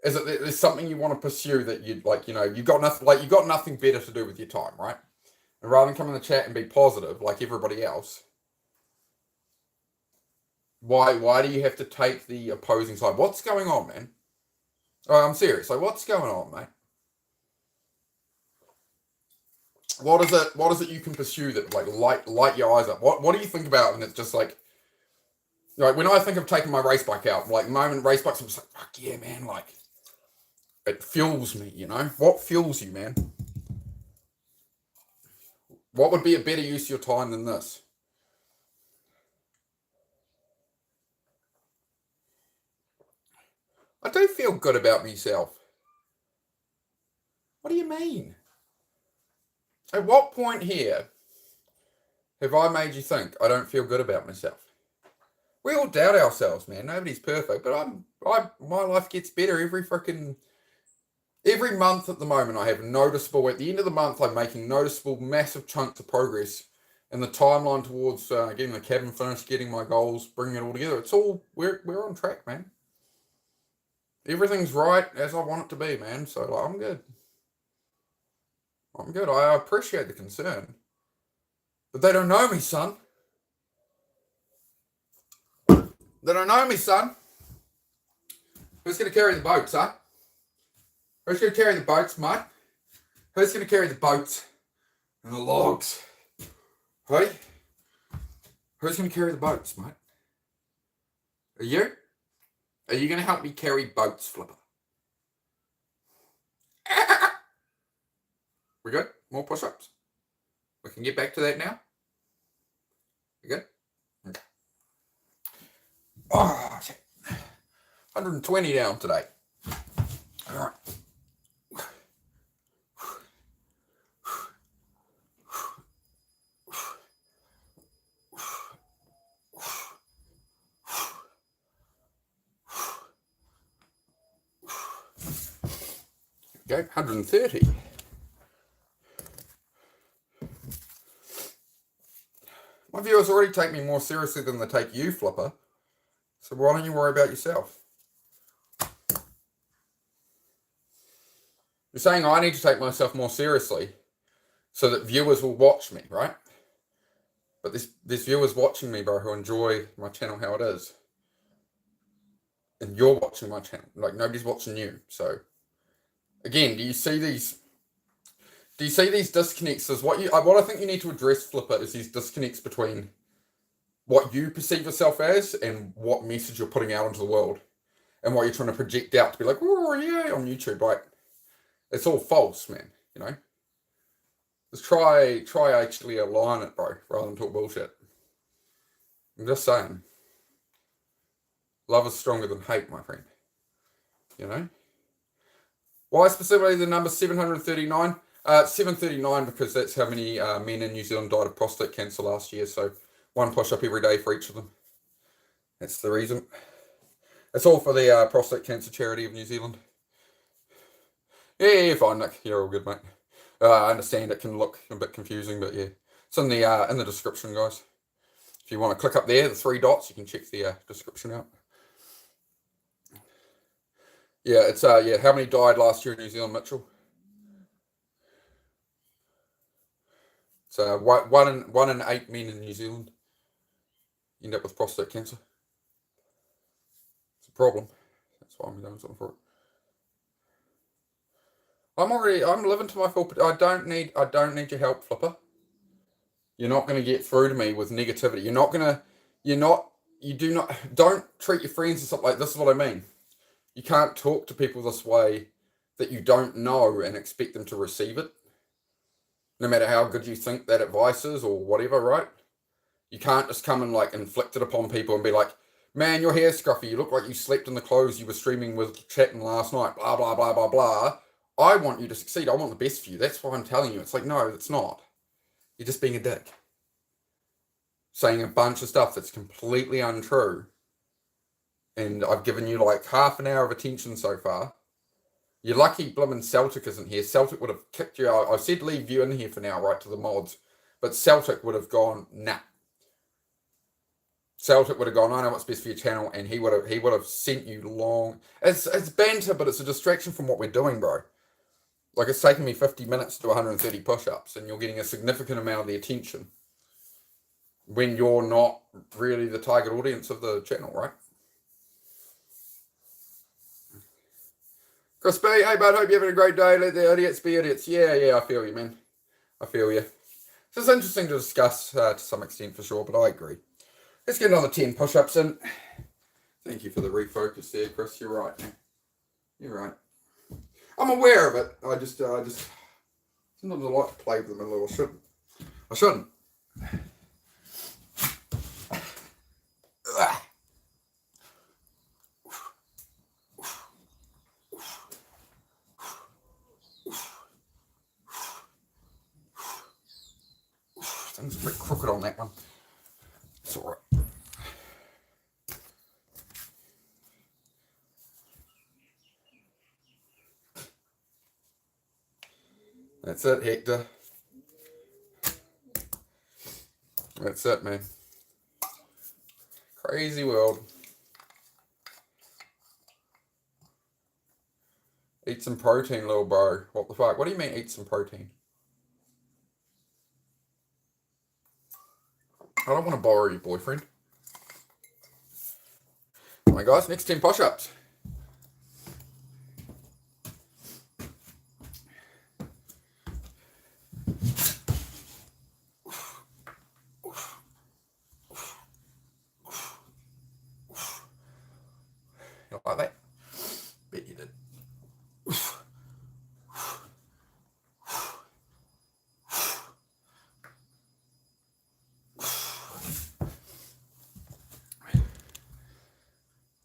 there's something you want to pursue that you'd like, you got nothing better to do with your time, right? And rather than come in the chat and be positive like everybody else, why do you have to take the opposing side? What's going on, man? Oh, I'm serious. Like, what's going on, mate? What is it you can pursue that light your eyes up? What do you think about? And it's just like when I think of taking my race bike out, like the moment race bikes, I'm just like, fuck yeah, man, like it fuels me, What fuels you, man? What would be a better use of your time than this? I do feel good about myself. What do you mean? At what point here have I made you think I don't feel good about myself? We all doubt ourselves, man. Nobody's perfect, but my life gets better every month at the moment. I have noticeable, at the end of the month, I'm making noticeable, massive chunks of progress in the timeline towards getting the cabin finished, getting my goals, bringing it all together. It's all, we're on track, man. Everything's right as I want it to be, man. So I'm good. I'm good. I appreciate the concern. But they don't know me, son. They don't know me, son. Who's going to carry the boats, huh? Who's going to carry the boats, mate? Who's going to carry the boats and the logs? Hey? Who's going to carry the boats, mate? Are you? Are you going to help me carry boats, Flipper? We good? More push-ups? We can get back to that now? You good? Okay. Oh, shit. 120 down today. All right. Okay, 130. My viewers already take me more seriously than they take you, Flipper. So why don't you worry about yourself? You're saying I need to take myself more seriously so that viewers will watch me, right? But there's viewers watching me, bro, who enjoy my channel how it is. And you're watching my channel. Like, nobody's watching you. So, again, do you see these disconnects? What I think you need to address, Flipper, is these disconnects between what you perceive yourself as and what message you're putting out into the world, and what you're trying to project out to be like, oh yeah, on YouTube. Like, it's all false, man. Just try actually align it, bro, rather than talk bullshit. I'm just saying, love is stronger than hate, my friend. Why specifically the number 739? 739 because that's how many men in New Zealand died of prostate cancer last year. So one push-up every day for each of them. That's the reason. It's all for the prostate cancer charity of New Zealand. Yeah, you're fine, Nick. You're all good, mate. I understand it can look a bit confusing, but yeah, it's in the description, guys. If you want to click up there, the 3 dots, you can check the description out. Yeah, it's how many died last year in New Zealand, Mitchell? So 1 in 8 men in New Zealand end up with prostate cancer. It's a problem. That's why I'm doing something for it. I'm living to my full. I don't need your help, Flipper. You're not going to get through to me with negativity. Don't treat your friends and stuff like this. Is what I mean. You can't talk to people this way that you don't know and expect them to receive it. No matter how good you think that advice is or whatever, right? You can't just come and like inflict it upon people and be like, man, your hair's scruffy. You look like you slept in the clothes you were streaming with chatting last night. Blah, blah, blah, blah, blah. I want you to succeed. I want the best for you. That's why I'm telling you. It's like, no, it's not. You're just being a dick. Saying a bunch of stuff that's completely untrue. And I've given you like half an hour of attention so far. You're lucky Blimmin' Celtic isn't here. Celtic would have kicked you out. I said leave you in here for now, right, to the mods. But Celtic would have gone, nah. Celtic would have gone, I know what's best for your channel, and he would have sent you long. It's banter, but it's a distraction from what we're doing, bro. Like, it's taking me 50 minutes to do 130 push-ups, and you're getting a significant amount of the attention when you're not really the target audience of the channel, right? Chris B, hey bud, hope you're having a great day. Let the idiots be idiots. Yeah, I feel you, man. I feel you. So it's interesting to discuss to some extent for sure, but I agree. Let's get another 10 push-ups in. Thank you for the refocus there, Chris. You're right, man. You're right. I'm aware of it. I just sometimes I like to play with them a little. I shouldn't. Things a bit crooked on that one. It's all right. That's it, Hector. That's it, man. Crazy world. Eat some protein, little bro. What the fuck? What do you mean eat some protein? I don't want to borrow your boyfriend. All right, guys, next 10 push-ups. You like that? Bet you did.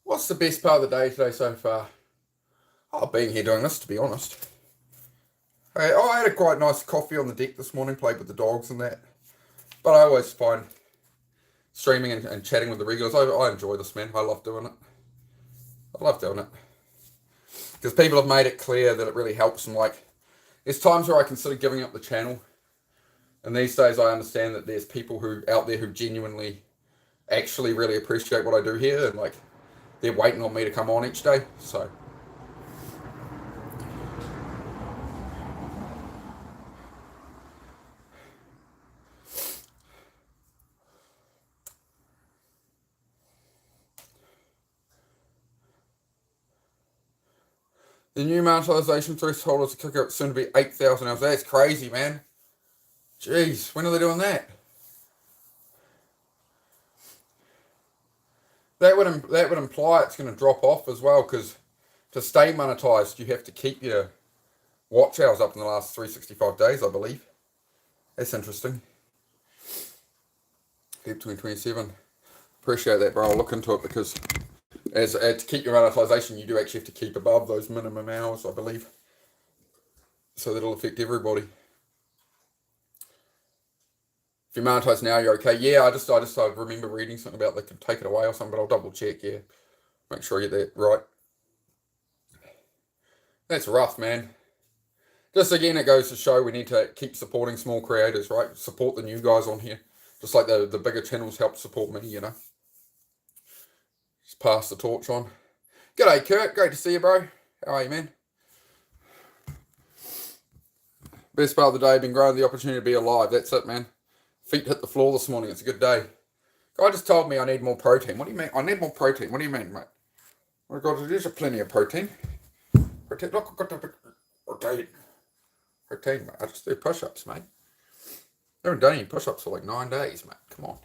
What's the best part of the day today so far? Oh, being here doing this, to be honest. Hey, I had a quite nice coffee on the deck this morning, played with the dogs and that. But I always find streaming and chatting with the regulars, I enjoy this, man. I love doing it. I love doing it. Because people have made it clear that it really helps them. Like, there's times where I consider giving up the channel. And these days I understand that there's people out there who genuinely actually really appreciate what I do here. And, like, they're waiting on me to come on each day. So the new monetization threshold is a kicker. It's soon to be 8,000 hours. That's crazy, man. Jeez, when are they doing that? That would imply it's going to drop off as well, because to stay monetized, you have to keep your watch hours up in the last 365 days, I believe. That's interesting. Keep 2027. Appreciate that, bro. I'll look into it, because to keep your monetization, you do actually have to keep above those minimum hours, I believe. So that'll affect everybody. If you monetize now, you're okay. Yeah, I just remember reading something about they could take it away or something, but I'll double check, yeah. Make sure I get that right. That's rough, man. Just again, it goes to show we need to keep supporting small creators, right? Support the new guys on here. Just like the bigger channels help support me, you know. Just pass the torch on. G'day, Kurt. Great to see you, bro. How are you, man? Best part of the day, been growing the opportunity to be alive. That's it, man. Feet hit the floor this morning. It's a good day. Guy just told me I need more protein. What do you mean? I need more protein. What do you mean, mate? Oh, God, there's plenty of protein. Protein. Look, I've got the protein. Protein, mate. I just do push-ups, mate. I haven't done any push-ups for like 9 days, mate. Come on.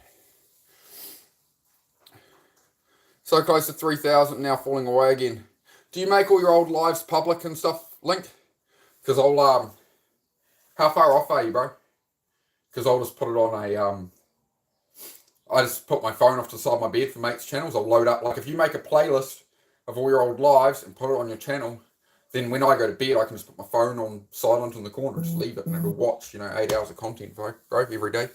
So close to 3,000, now falling away again. Do you make all your old lives public and stuff, Link? Because I'll, how far off are you, bro? Because I'll just put it on I just put my phone off to the side of my bed for mates' channels. I'll load up, like if you make a playlist of all your old lives and put it on your channel, then when I go to bed, I can just put my phone on silent in the corner, just leave it, and it'll watch, 8 hours of content, bro, every day.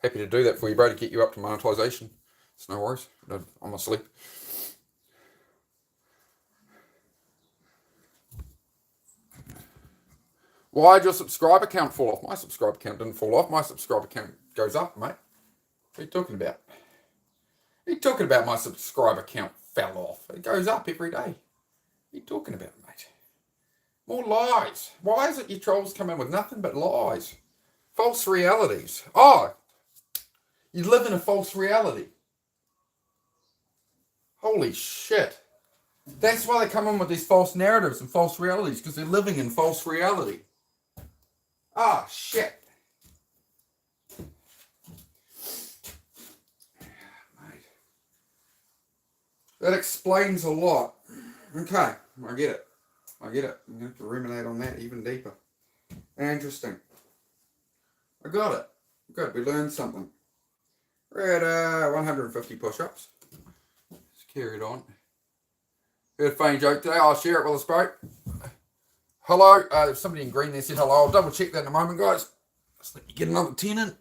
Happy to do that for you, bro, to get you up to monetization. It's no worries. I'm asleep. Why'd your subscriber count fall off? My subscriber count didn't fall off. My subscriber count goes up, mate. What are you talking about? What are you talking about? My subscriber count fell off. It goes up every day. What are you talking about, mate? More lies. Why is it you trolls come in with nothing but lies? False realities. Oh, you live in a false reality. Holy shit. That's why they come in with these false narratives and false realities, because they're living in false reality. Ah, shit. Mate. That explains a lot. Okay, I get it. I'm going to have to ruminate on that even deeper. Interesting. I got it. Good, we learned something. We're at 150 push-ups. Let's carry it on. Heard a funny joke today. I'll share it with us, bro. Hello. Somebody in green there said hello. I'll double check that in a moment, guys. Let's let you get another 10 in.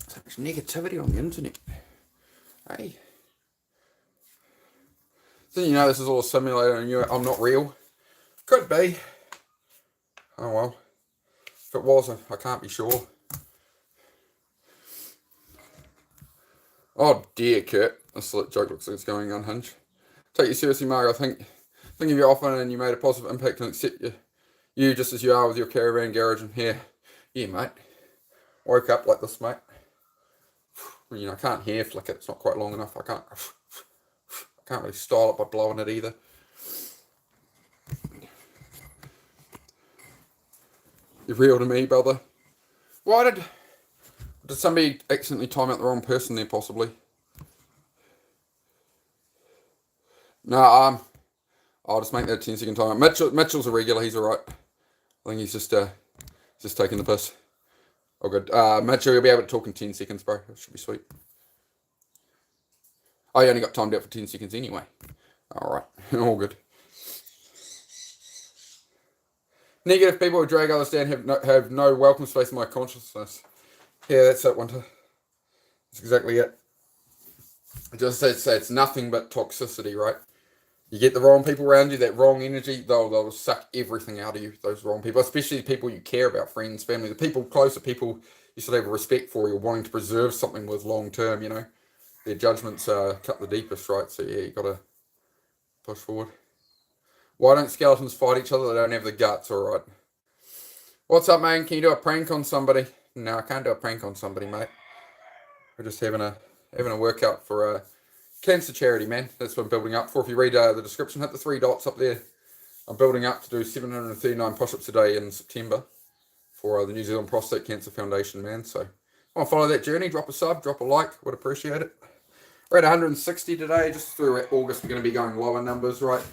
So much negativity on the internet. Hey. So you know this is all a simulator and I'm not real? Could be. Oh well. If it wasn't, I can't be sure. Oh dear, Kurt. This joke looks like it's going unhinged. Take you seriously, Mark. I think of you often and you made a positive impact and accept you just as you are with your caravan garage and here. Yeah, mate. Woke up like this, mate. You know, I can't hair flick it. It's not quite long enough. I can't really style it by blowing it either. You're real to me, brother. Why did somebody accidentally time out the wrong person there, possibly? No, I'll just make that 10-second time. Mitchell's a regular. He's all right. I think he's just taking the piss. Oh, good. Mitchell, you'll be able to talk in 10 seconds, bro. That should be sweet. Oh, you only got timed out for 10 seconds anyway. All right. All good. Negative people who drag others down have no welcome space in my consciousness. Yeah, that's it, Winter. That's exactly it. I just say it's nothing but toxicity, right? You get the wrong people around you, that wrong energy, they'll suck everything out of you, those wrong people, especially the people you care about, friends, family, the people closer, people you should have respect for, you're wanting to preserve something with long term, you know. Their judgments cut the deepest, right? So yeah, you got to push forward. Why don't skeletons fight each other? They don't have the guts, all right. What's up, man? Can you do a prank on somebody? No, I can't do a prank on somebody, mate. We're just having a workout for cancer charity, man. That's what I'm building up for. If you read the description, hit the 3 dots up there. I'm building up to do 739 push-ups a day in September for the New Zealand Prostate Cancer Foundation, man. So if you want to follow that journey, drop a sub, drop a like. Would appreciate it. We're at 160 today. Just through August, we're going to be going lower numbers, right?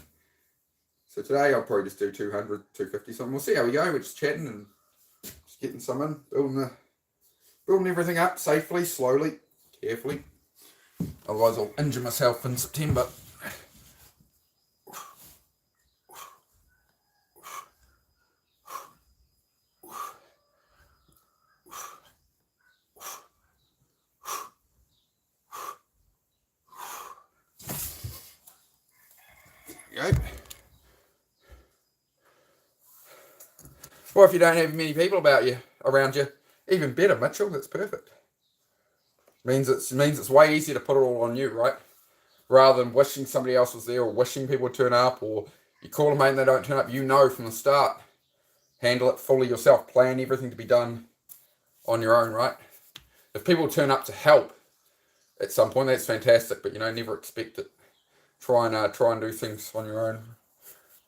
So today, I'll probably just do 200, 250 something. We'll see how we go. We're just chatting and just getting some in, building everything up safely, slowly, carefully. Otherwise, I'll injure myself in September. There you go. Or if you don't have many people around you, even better, Mitchell. That's perfect. Means it's way easier to put it all on you, right? Rather than wishing somebody else was there or wishing people would turn up, or you call them and they don't turn up. You know from the start. Handle it fully yourself. Plan everything to be done on your own, right? If people turn up to help at some point, that's fantastic. But never expect it. Try and do things on your own.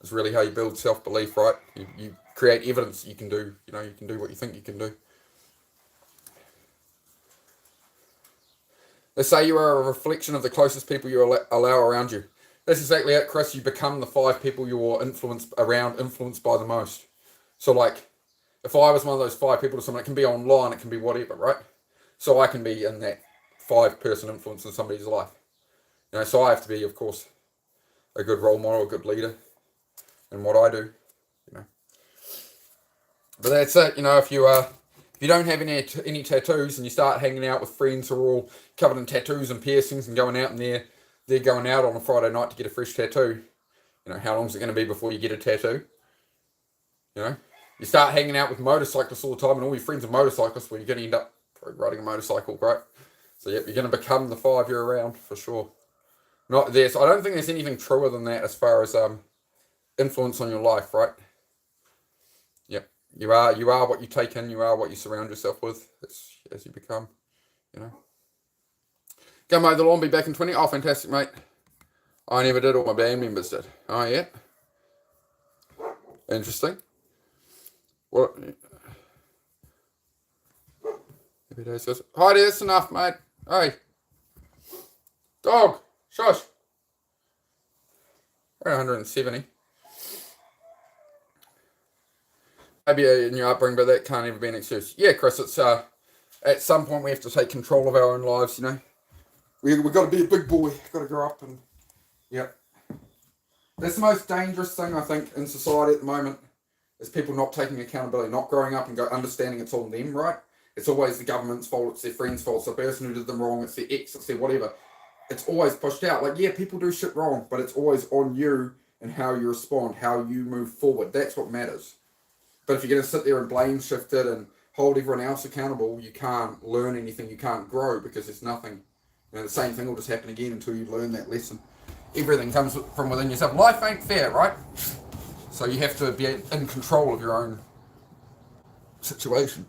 It's really how you build self-belief, right? You create evidence you can do. You can do what you think you can do. They say you are a reflection of the closest people you allow around you. That's exactly it, Chris. You become the 5 people you're influenced by the most. So, like, if I was one of those 5 people to someone, it can be online, it can be whatever, right? So I can be in that 5-person influence in somebody's life. So I have to be, of course, a good role model, a good leader in what I do. But that's it. You know, if you don't have any tattoos and you start hanging out with friends who are all covered in tattoos and piercings and going out and they're going out on a Friday night to get a fresh tattoo. You know, how long is it going to be before you get a tattoo? You know, you start hanging out with motorcyclists all the time and all your friends are motorcyclists, well, you're going to end up riding a motorcycle, right? So, yep, you're going to become the 5 year around for sure. Not this. I don't think there's anything truer than that as far as influence on your life, right? Yep. You are what you take in, you are what you surround yourself with as you become, you know. Go mow the lawn, be back in 20. Oh, fantastic, mate. I never did, all my band members did. Oh, yeah. Interesting. What? Happy days, guys. Hi, that's enough, mate. Hey. Dog. Shush. Around 170. Maybe in your upbringing, but that can't ever be an excuse. Yeah, Chris, it's at some point we have to take control of our own lives, you know. We've got to be a big boy. Got to grow up and, yep. That's the most dangerous thing, I think, in society at the moment, is people not taking accountability, not growing up and understanding it's all them, right? It's always the government's fault, it's their friend's fault, it's the person who did them wrong, it's their ex, it's their whatever. It's always pushed out. Like, yeah, people do shit wrong, but it's always on you and how you respond, how you move forward. That's what matters. But if you're going to sit there and blame shift it and hold everyone else accountable, you can't learn anything, you can't grow because there's nothing. You know, the same thing will just happen again until you learn that lesson. Everything comes from within yourself. Life ain't fair, right? So you have to be in control of your own situation.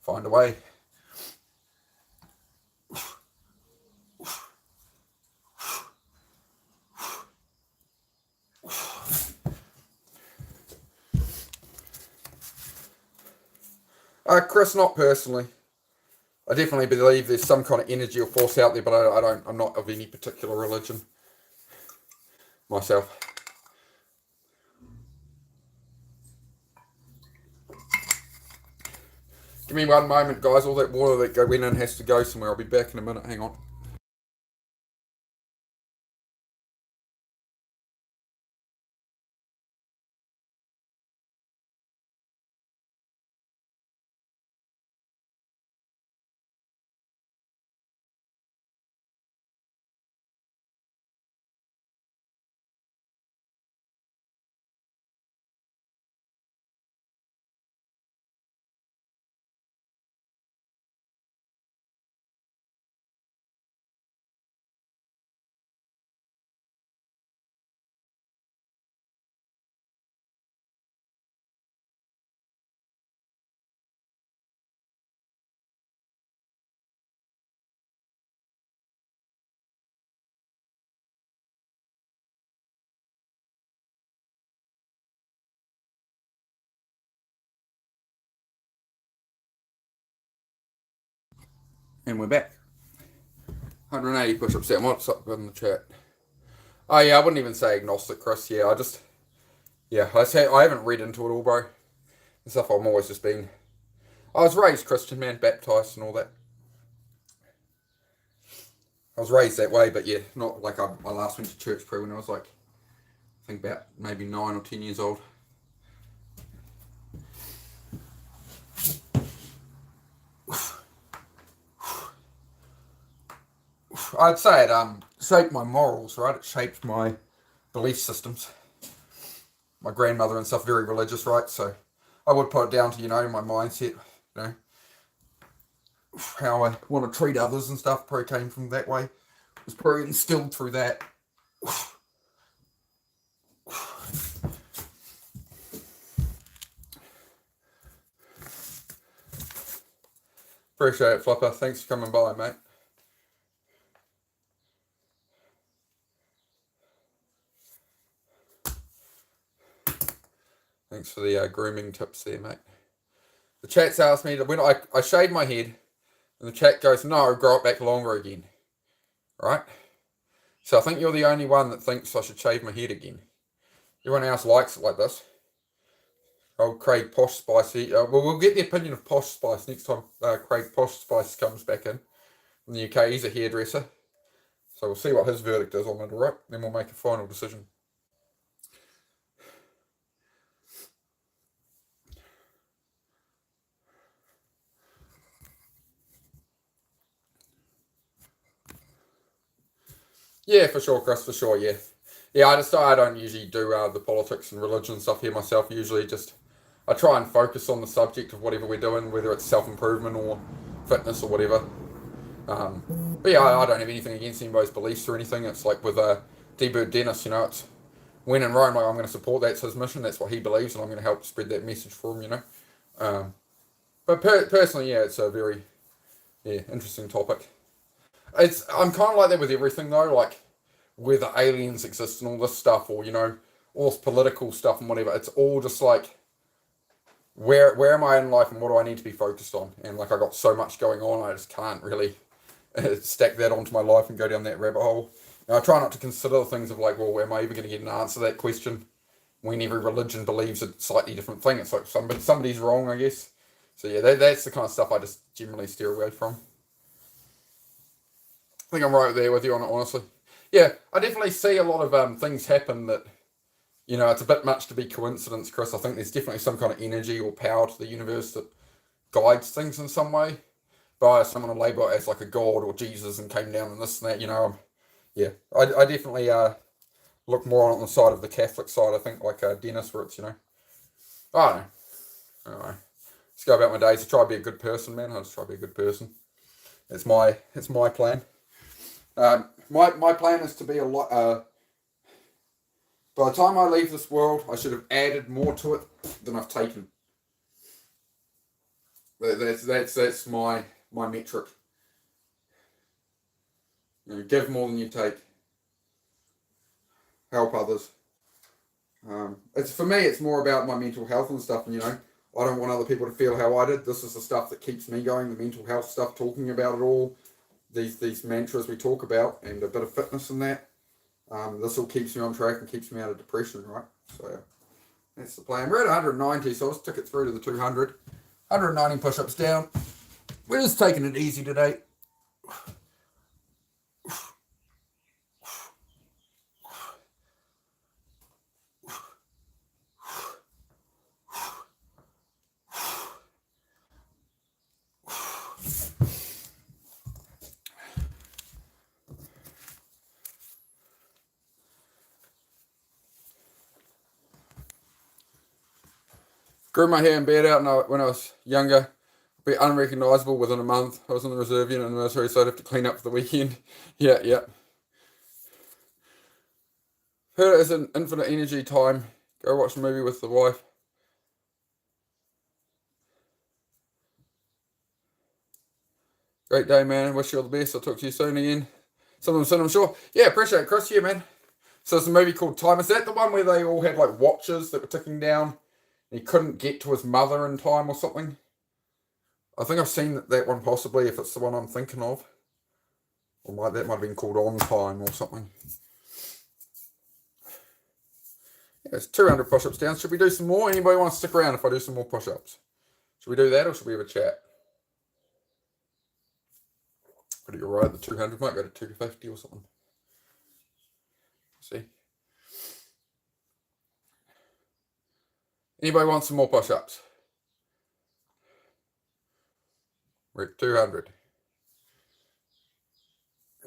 Find a way. Chris, not personally. I definitely believe there's some kind of energy or force out there, but I'm not of any particular religion myself. Give me one moment, guys. All that water that went in has to go somewhere. I'll be back in a minute. Hang on. And we're back. 180 push-ups down. What's up in the chat? Oh yeah, I wouldn't even say agnostic, Chris. Yeah, I haven't read into it all, bro. And stuff. I'm always just been. I was raised Christian, man, baptized and all that. I was raised that way, but yeah, not like I last went to church probably when I was like, I think about maybe 9 or 10 years old. I'd say it shaped my morals, right? It shaped my belief systems. My grandmother and stuff, very religious, right? So I would put it down to, my mindset, how I want to treat others and stuff probably came from that way. It was probably instilled through that. Appreciate it, Flipper. Thanks for coming by, mate. Thanks for the grooming tips there, mate. The chat's asked me that when I shave my head, and the chat goes, no, grow it back longer again. Right? So I think you're the only one that thinks I should shave my head again. Everyone else likes it like this. Old Craig Posh Spicy. We'll get the opinion of Posh Spice next time Craig Posh Spice comes back in the UK. He's a hairdresser. So we'll see what his verdict is on it, alright? Then we'll make a final decision. Yeah, for sure, Chris, for sure, yeah. Yeah, I don't usually do the politics and religion stuff here myself. Usually just, I try and focus on the subject of whatever we're doing, whether it's self-improvement or fitness or whatever. But yeah, I don't have anything against anybody's beliefs or anything. It's like with D-Bird Dennis, it's when in Rome, like, I'm going to support, that's his mission, that's what he believes, and I'm going to help spread that message for him, But personally, yeah, it's a very, interesting topic. I'm kind of like that with everything though, like whether aliens exist and all this stuff, or all this political stuff and whatever. It's all just like where am I in life and what do I need to be focused on? And like I got so much going on, I just can't really stack that onto my life and go down that rabbit hole. And I try not to consider the things of like, well, am I ever going to get an answer to that question? When every religion believes a slightly different thing, it's like somebody's wrong, I guess. So yeah, that's the kind of stuff I just generally steer away from. I think I'm right there with you on it, honestly. Yeah, I definitely see a lot of things happen that, it's a bit much to be coincidence, Chris. I think there's definitely some kind of energy or power to the universe that guides things in some way. By someone to label it as like a god or Jesus and came down and this and that, yeah. I definitely look more on the side of the Catholic side, I think, like Dennis, where it's, I don't know. Just go about my days. I try to be a good person, man. I just try to be a good person. It's my plan. My plan is to be a lot. By the time I leave this world, I should have added more to it than I've taken. That's my metric. Give more than you take. Help others. It's for me. It's more about my mental health and stuff. And I don't want other people to feel how I did. This is the stuff that keeps me going. The mental health stuff, talking about it all. These mantras we talk about, and a bit of fitness in that. This all keeps me on track and keeps me out of depression, right? So that's the plan. We're at 190, so let's tick it through to the 200. 190 push-ups down. We're just taking it easy today. Grew my hair and beard out when I was younger. Be unrecognisable within a month. I was in the reserve unit in the military, so I'd have to clean up for the weekend. Yeah. Heard it as an infinite energy time. Go watch a movie with the wife. Great day, man. Wish you all the best. I'll talk to you soon again. Sometime soon, I'm sure. Yeah, appreciate it, Chris. Yeah, man. So it's a movie called Time. Is that the one where they all had like watches that were ticking down? And he couldn't get to his mother in time or something? I think I've seen that one possibly, if it's the one I'm thinking of. Or that might have been called On Time or something. Yeah, it's 200 push-ups down. Should we do some more? Anybody want to stick around if I do some more push-ups? Should we do that or should we have a chat? But you're right, the 200 might go to 250 or something. See? Anybody want some more push-ups? We're at 200.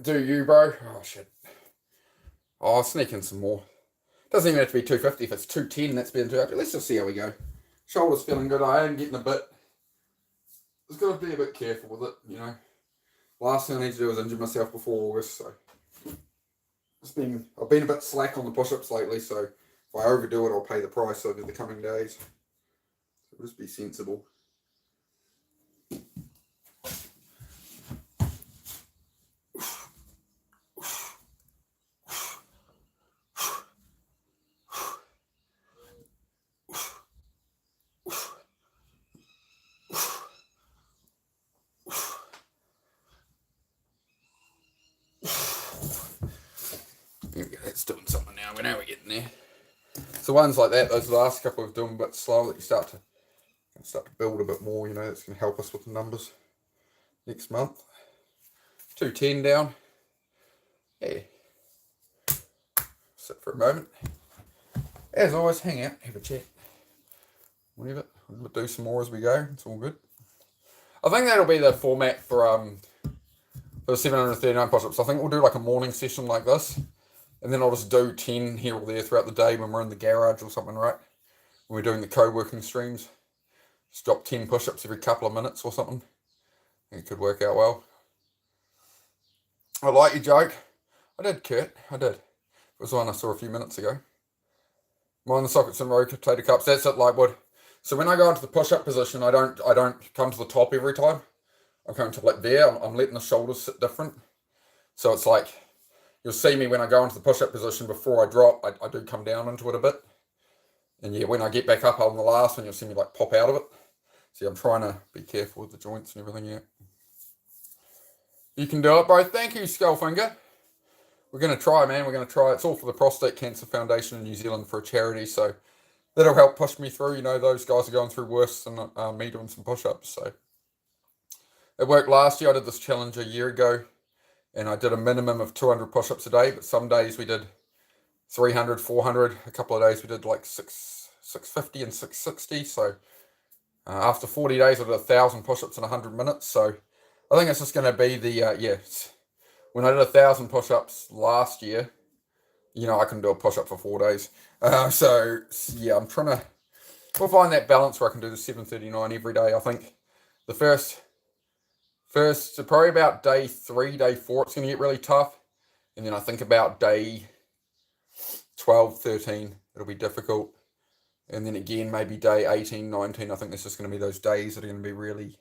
Do you, bro? Oh, shit. Oh, I'll sneak in some more. Doesn't even have to be 250. If it's 210, that's being 200. Let's just see how we go. Shoulder's feeling good. I am getting a bit... Just got to be a bit careful with it, Last thing I need to do is injure myself before August, so... I've been a bit slack on the push-ups lately, so if I overdo it, I'll pay the price over the coming days. So just be sensible. It's doing something now. We know we're getting there. So ones like that, those last couple of doing a bit slow, that you start to build a bit more. That's going to help us with the numbers next month. 210 down. Yeah. Sit for a moment. As always, hang out, have a chat. Whatever. We'll do some more as we go. It's all good. I think that'll be the format for for 739 push-ups. I think we'll do like a morning session like this, and then I'll just do 10 here or there throughout the day when we're in the garage or something, right? When we're doing the co-working streams. Just drop 10 push-ups every couple of minutes or something. I think it could work out well. I like your joke. I did, Kurt. I did. It was one I saw a few minutes ago. Mind the sockets and rotator cuffs. That's it, Lightwood. So when I go into the push-up position, I don't come to the top every time. I'm coming to like there. I'm letting the shoulders sit different. So it's like, you'll see me when I go into the push-up position before I drop, I do come down into it a bit. And yeah, when I get back up on the last one, you'll see me like pop out of it. See, I'm trying to be careful with the joints and everything, yeah. You can do it, bro. Thank you, Skullfinger. We're going to try, man. We're going to try. It's all for the Prostate Cancer Foundation in New Zealand for a charity, so that'll help push me through. You know, those guys are going through worse than me doing some push-ups, so. It worked last year. I did this challenge a year ago, and I did a minimum of 200 push-ups a day, but some days we did 300, 400. A couple of days we did like 650 and 660, so after 40 days I did 1,000 push-ups in 100 minutes, so I think it's just going to be the, when I did 1,000 push-ups last year, you know, I can do a push-up for 4 days. So, yeah, I'm trying to, we'll find that balance where I can do the 739 every day. I think the first, so probably about day 3, day 4, it's going to get really tough. And then I think about day 12, 13, it'll be difficult. And then again, maybe day 18, 19, I think there's just going to be those days that are going to be really,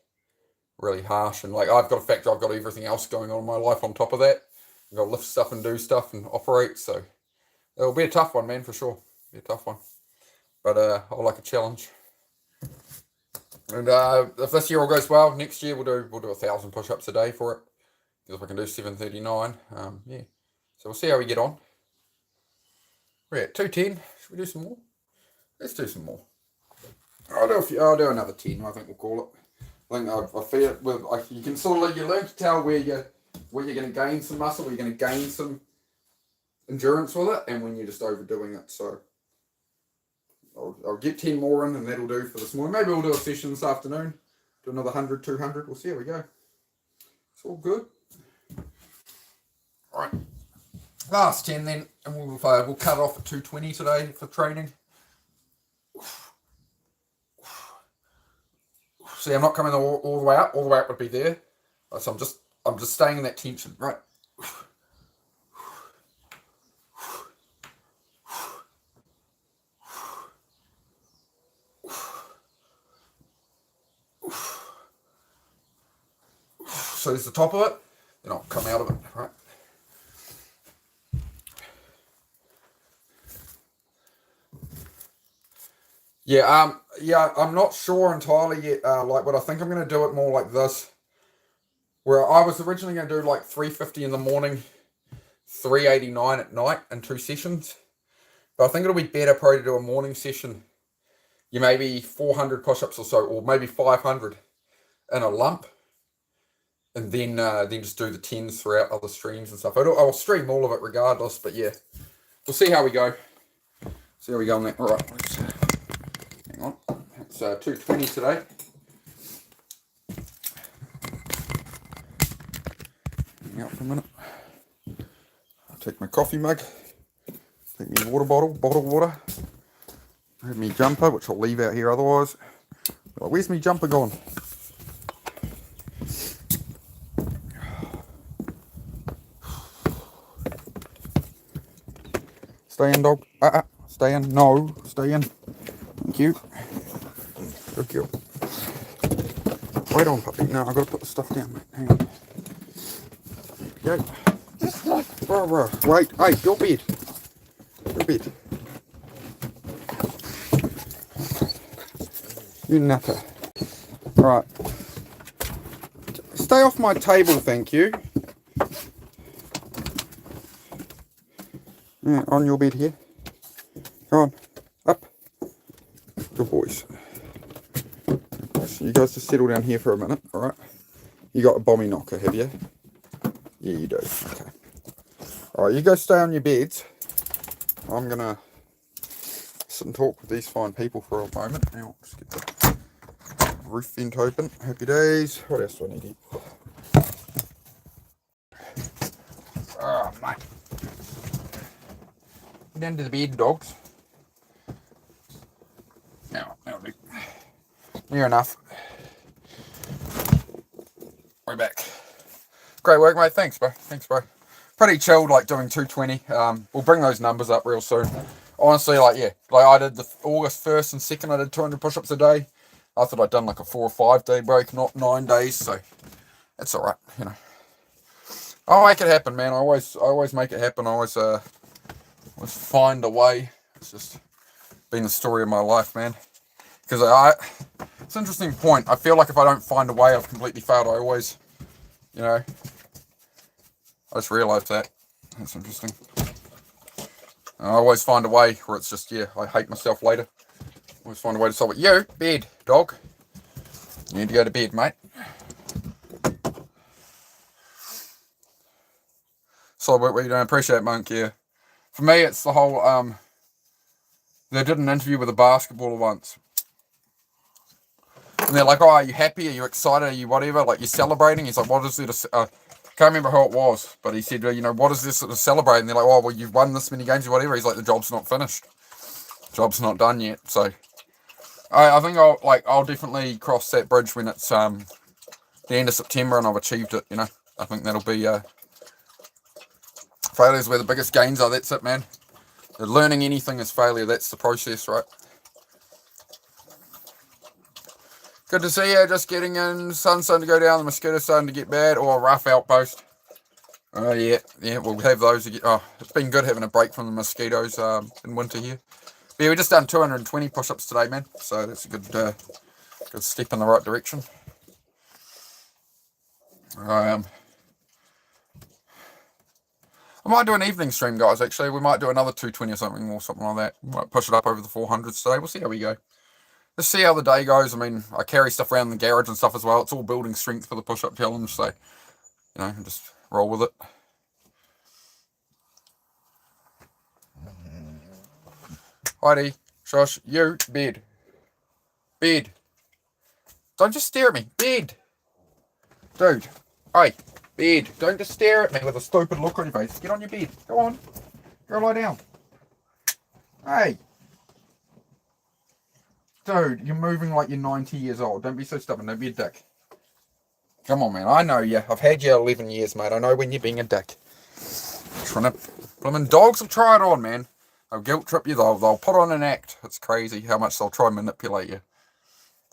really harsh. And like, I've got everything else going on in my life on top of that. I've got to lift stuff and do stuff and operate. So it'll be a tough one, man, for sure. It'll be a tough one. But I like a challenge. And if this year all goes well, next year we'll do 1,000 push-ups a day for it. Because if I can do 739, yeah. So we'll see how we get on. We're at 210. Should we do some more? Let's do some more. I'll do another 10. I think we'll call it. I think I feel it with you can sort of you learn to tell where you're going to gain some muscle, where you're going to gain some endurance with it, and when you're just overdoing it. So I'll get 10 more in, and that'll do for this morning. Maybe we'll do a session this afternoon. Do another 100, 200. We'll see how we go. It's all good. All right. Last 10 then, and we'll cut off at 220 today for training. See, I'm not coming all the way up. All the way up would be there. So I'm just staying in that tension, right? So there's the top of it, then I'll come out of it, right? Yeah, I'm not sure entirely yet, but I think I'm going to do it more like this, where I was originally going to do like 350 in the morning, 389 at night in 2 sessions, but I think it'll be better probably to do a morning session, maybe 400 push-ups or so, or maybe 500 in a lump, and then just do the 10s throughout other streams and stuff. I'll stream all of it regardless, but yeah, we'll see how we go. See how we go on that. All right, hang on. It's 220 today. Hang out for a minute. I'll take my coffee mug. Take my water bottle water. I have my jumper, which I'll leave out here otherwise. Well, where's my jumper gone? Stay in, dog. Stay in. No, stay in. Thank you. Good girl. Wait on, puppy. No, I've got to put the stuff down, mate. Hang on. There we go. Wait. Hey, your bed. Your bed. You nutter. Right. Stay off my table, thank you. Yeah, on your bed here. Come on. Up. Good boys. So you guys just settle down here for a minute, alright? You got a bommy knocker, have you? Yeah, you do. Okay. Alright, you guys stay on your beds. I'm gonna sit and talk with these fine people for a moment. Now, just get the roof vent open. Happy days. What else do I need here? Get into the bed, dogs. Now, that'll do. Near enough. We're back. Great work, mate. Thanks, bro. Thanks, bro. Pretty chilled, like doing 220. We'll bring those numbers up real soon. Honestly, like, yeah, like I did the August 1st and 2nd, I did 200 push-ups a day. I thought I'd done like a 4 or 5 day break, not 9 days, so that's all right, you know. I'll make it happen, man. I always make it happen. I always find a way. It's just been the story of my life, man. Because it's an interesting point. I feel like if I don't find a way, I've completely failed. I always, you know, I just realised that. That's interesting. I always find a way where it's just, yeah, I hate myself later. Always find a way to solve it. You, bed, dog. You need to go to bed, mate. Solid work, you don't appreciate, Monk, yeah. For me, it's the whole, they did an interview with a basketballer once. And they're like, oh, are you happy? Are you excited? Are you whatever? Like, you're celebrating? He's like, what is there to... can't remember who it was, but he said, you know, what is this to celebrate? And they're like, oh, well, you've won this many games or whatever. He's like, the job's not finished. Job's not done yet. So, I think I'll definitely cross that bridge when it's the end of September and I've achieved it, you know. I think that'll be... failure's where the biggest gains are. That's it, man. Learning anything is failure. That's the process, right? Good to see you. Just getting in. Sun's starting to go down. The mosquitoes starting to get bad. Or a rough outpost. Oh, yeah. We'll have those again. Oh, it's been good having a break from the mosquitoes in winter here. But yeah, we just done 220 push-ups today, man. So that's a good step in the right direction. I might do an evening stream, guys, actually. We might do another 220 or something like that. We might push it up over the 400s today. We'll see how we go. Let's see how the day goes. I mean, I carry stuff around the garage and stuff as well. It's all building strength for the push-up challenge, so, you know, just roll with it. Heidi, shush, you, bed. Bed. Don't just stare at me. Bed. Dude. Hey, bed. Don't just stare at me with a stupid look on your face. Get on your bed. Go on. Go lie down. Hey. Dude, you're moving like you're 90 years old. Don't be so stubborn. Don't be a dick. Come on, man. I know you. I've had you 11 years, mate. I know when you're being a dick. Trying to... Blooming dogs will try it on, man. They'll guilt trip you. They'll put on an act. It's crazy how much they'll try and manipulate you.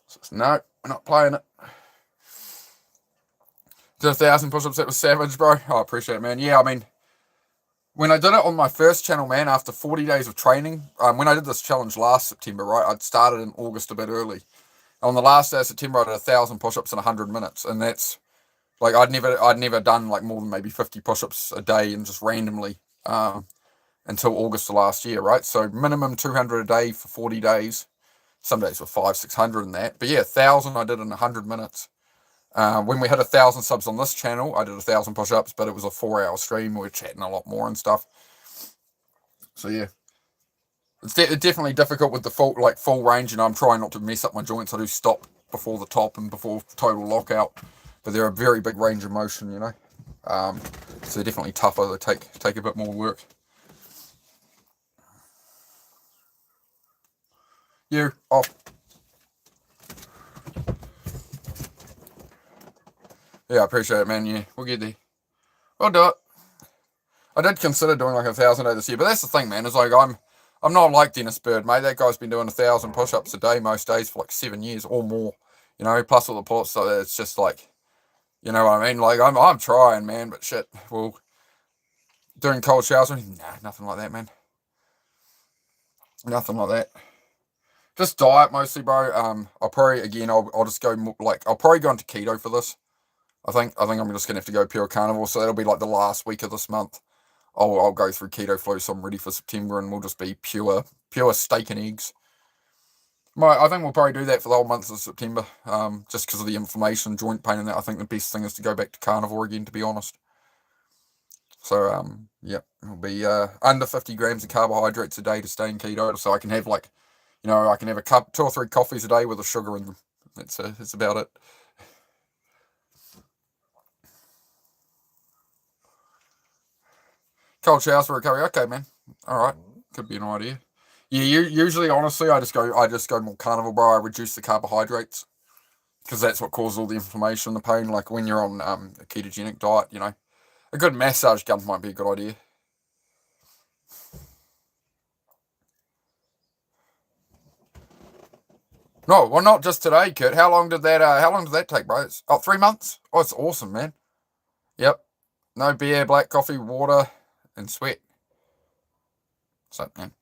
So no, we're not playing it. Did 1,000 push-ups. That was savage, bro. Oh, I appreciate it, man. Yeah, I mean... When I did it on my first channel, man, after 40 days of training, when I did this challenge last September, right, I'd started in August a bit early. On the last day of September, I did 1,000 push-ups in 100 minutes, and that's, like, I'd never done, like, more than maybe 50 push-ups a day and just randomly until August of last year, right? So minimum 200 a day for 40 days. Some days were 500, 600 and that. But yeah, 1,000 I did in 100 minutes. When we had 1,000 subs on this channel, I did 1,000 push-ups, but it was a 4-hour stream. We were chatting a lot more and stuff. So yeah, it's definitely difficult with the full range. You know, I'm trying not to mess up my joints. I do stop before the top and before total lockout, but they're a very big range of motion. You know, so they're definitely tougher. They take a bit more work. You off. Yeah, I appreciate it, man. Yeah, we'll get there. We'll do it. I did consider doing like 1,000 a day this year, but that's the thing, man. Is like I'm not like Dennis Bird, mate. That guy's been doing 1,000 push-ups a day most days for like 7 years or more. You know, plus all the pull-ups. So it's just like, you know what I mean? Like I'm trying, man, but shit. Well, doing cold showers, nah, nothing like that, man. Nothing like that. Just diet mostly, bro. I'll probably I'll just go I'll probably go into keto for this. I think I'm just gonna have to go pure carnivore, so that'll be like the last week of this month. I'll go through keto flow, so I'm ready for September, and we'll just be pure steak and eggs. I think we'll probably do that for the whole month of September, just because of the inflammation, joint pain, and that. I think the best thing is to go back to carnivore again, to be honest. So yeah, it'll be under 50 grams of carbohydrates a day to stay in keto, so I can have I can have a cup, 2 or 3 coffees a day with a sugar in them. That's about it. Cold showers for recovery. Okay, man. All right. Could be an idea. Yeah, usually, honestly, I just go more carnivore, bro. I reduce the carbohydrates because that's what causes all the inflammation and the pain. Like when you're on a ketogenic diet, a good massage gun might be a good idea. No, well, not just today, Kurt. How long did that take, bro? 3 months. Oh, it's awesome, man. Yep. No beer, black coffee, water, and sweat. So, man.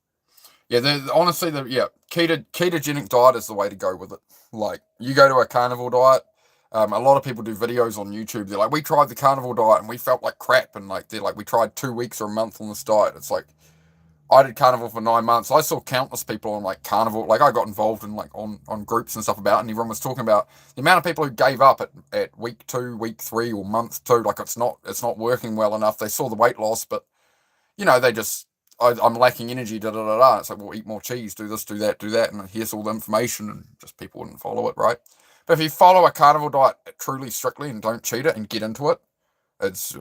Yeah, honestly, ketogenic diet is the way to go with it. Like, you go to a carnivore diet. A lot of people do videos on YouTube. They're like, we tried the carnivore diet and we felt like crap. And like, they're like, we tried 2 weeks or a month on this diet. It's like, I did carnivore for 9 months. I saw countless people on like carnivore. Like, I got involved in like on groups and stuff about it, and everyone was talking about the amount of people who gave up at week 2, week 3, or month 2. Like, it's not working well enough. They saw the weight loss, but they just, I'm lacking energy, da da da da. It's like, well, eat more cheese, do this, do that, and here's all the information, and just people wouldn't follow it, right? But if you follow a carnivore diet truly strictly and don't cheat it and get into it, it's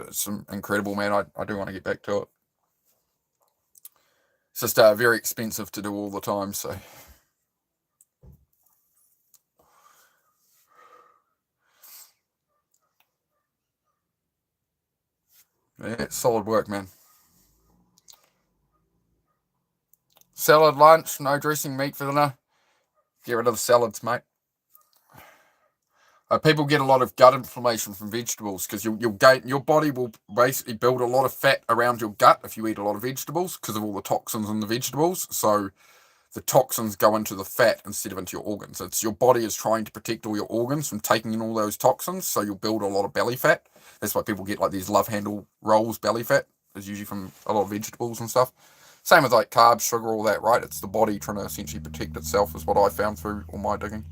incredible, man. I do want to get back to it. It's just very expensive to do all the time, so. Yeah, it's solid work, man. Salad lunch, no dressing, meat for dinner. Get rid of the salads, mate. People get a lot of gut inflammation from vegetables because your body will basically build a lot of fat around your gut if you eat a lot of vegetables because of all the toxins in the vegetables. So the toxins go into the fat instead of into your organs. It's your body is trying to protect all your organs from taking in all those toxins, so you'll build a lot of belly fat. That's why people get like these love handle rolls belly fat. It's usually from a lot of vegetables and stuff. Same with like carbs, sugar, all that, right? It's the body trying to essentially protect itself, is what I found through all my digging.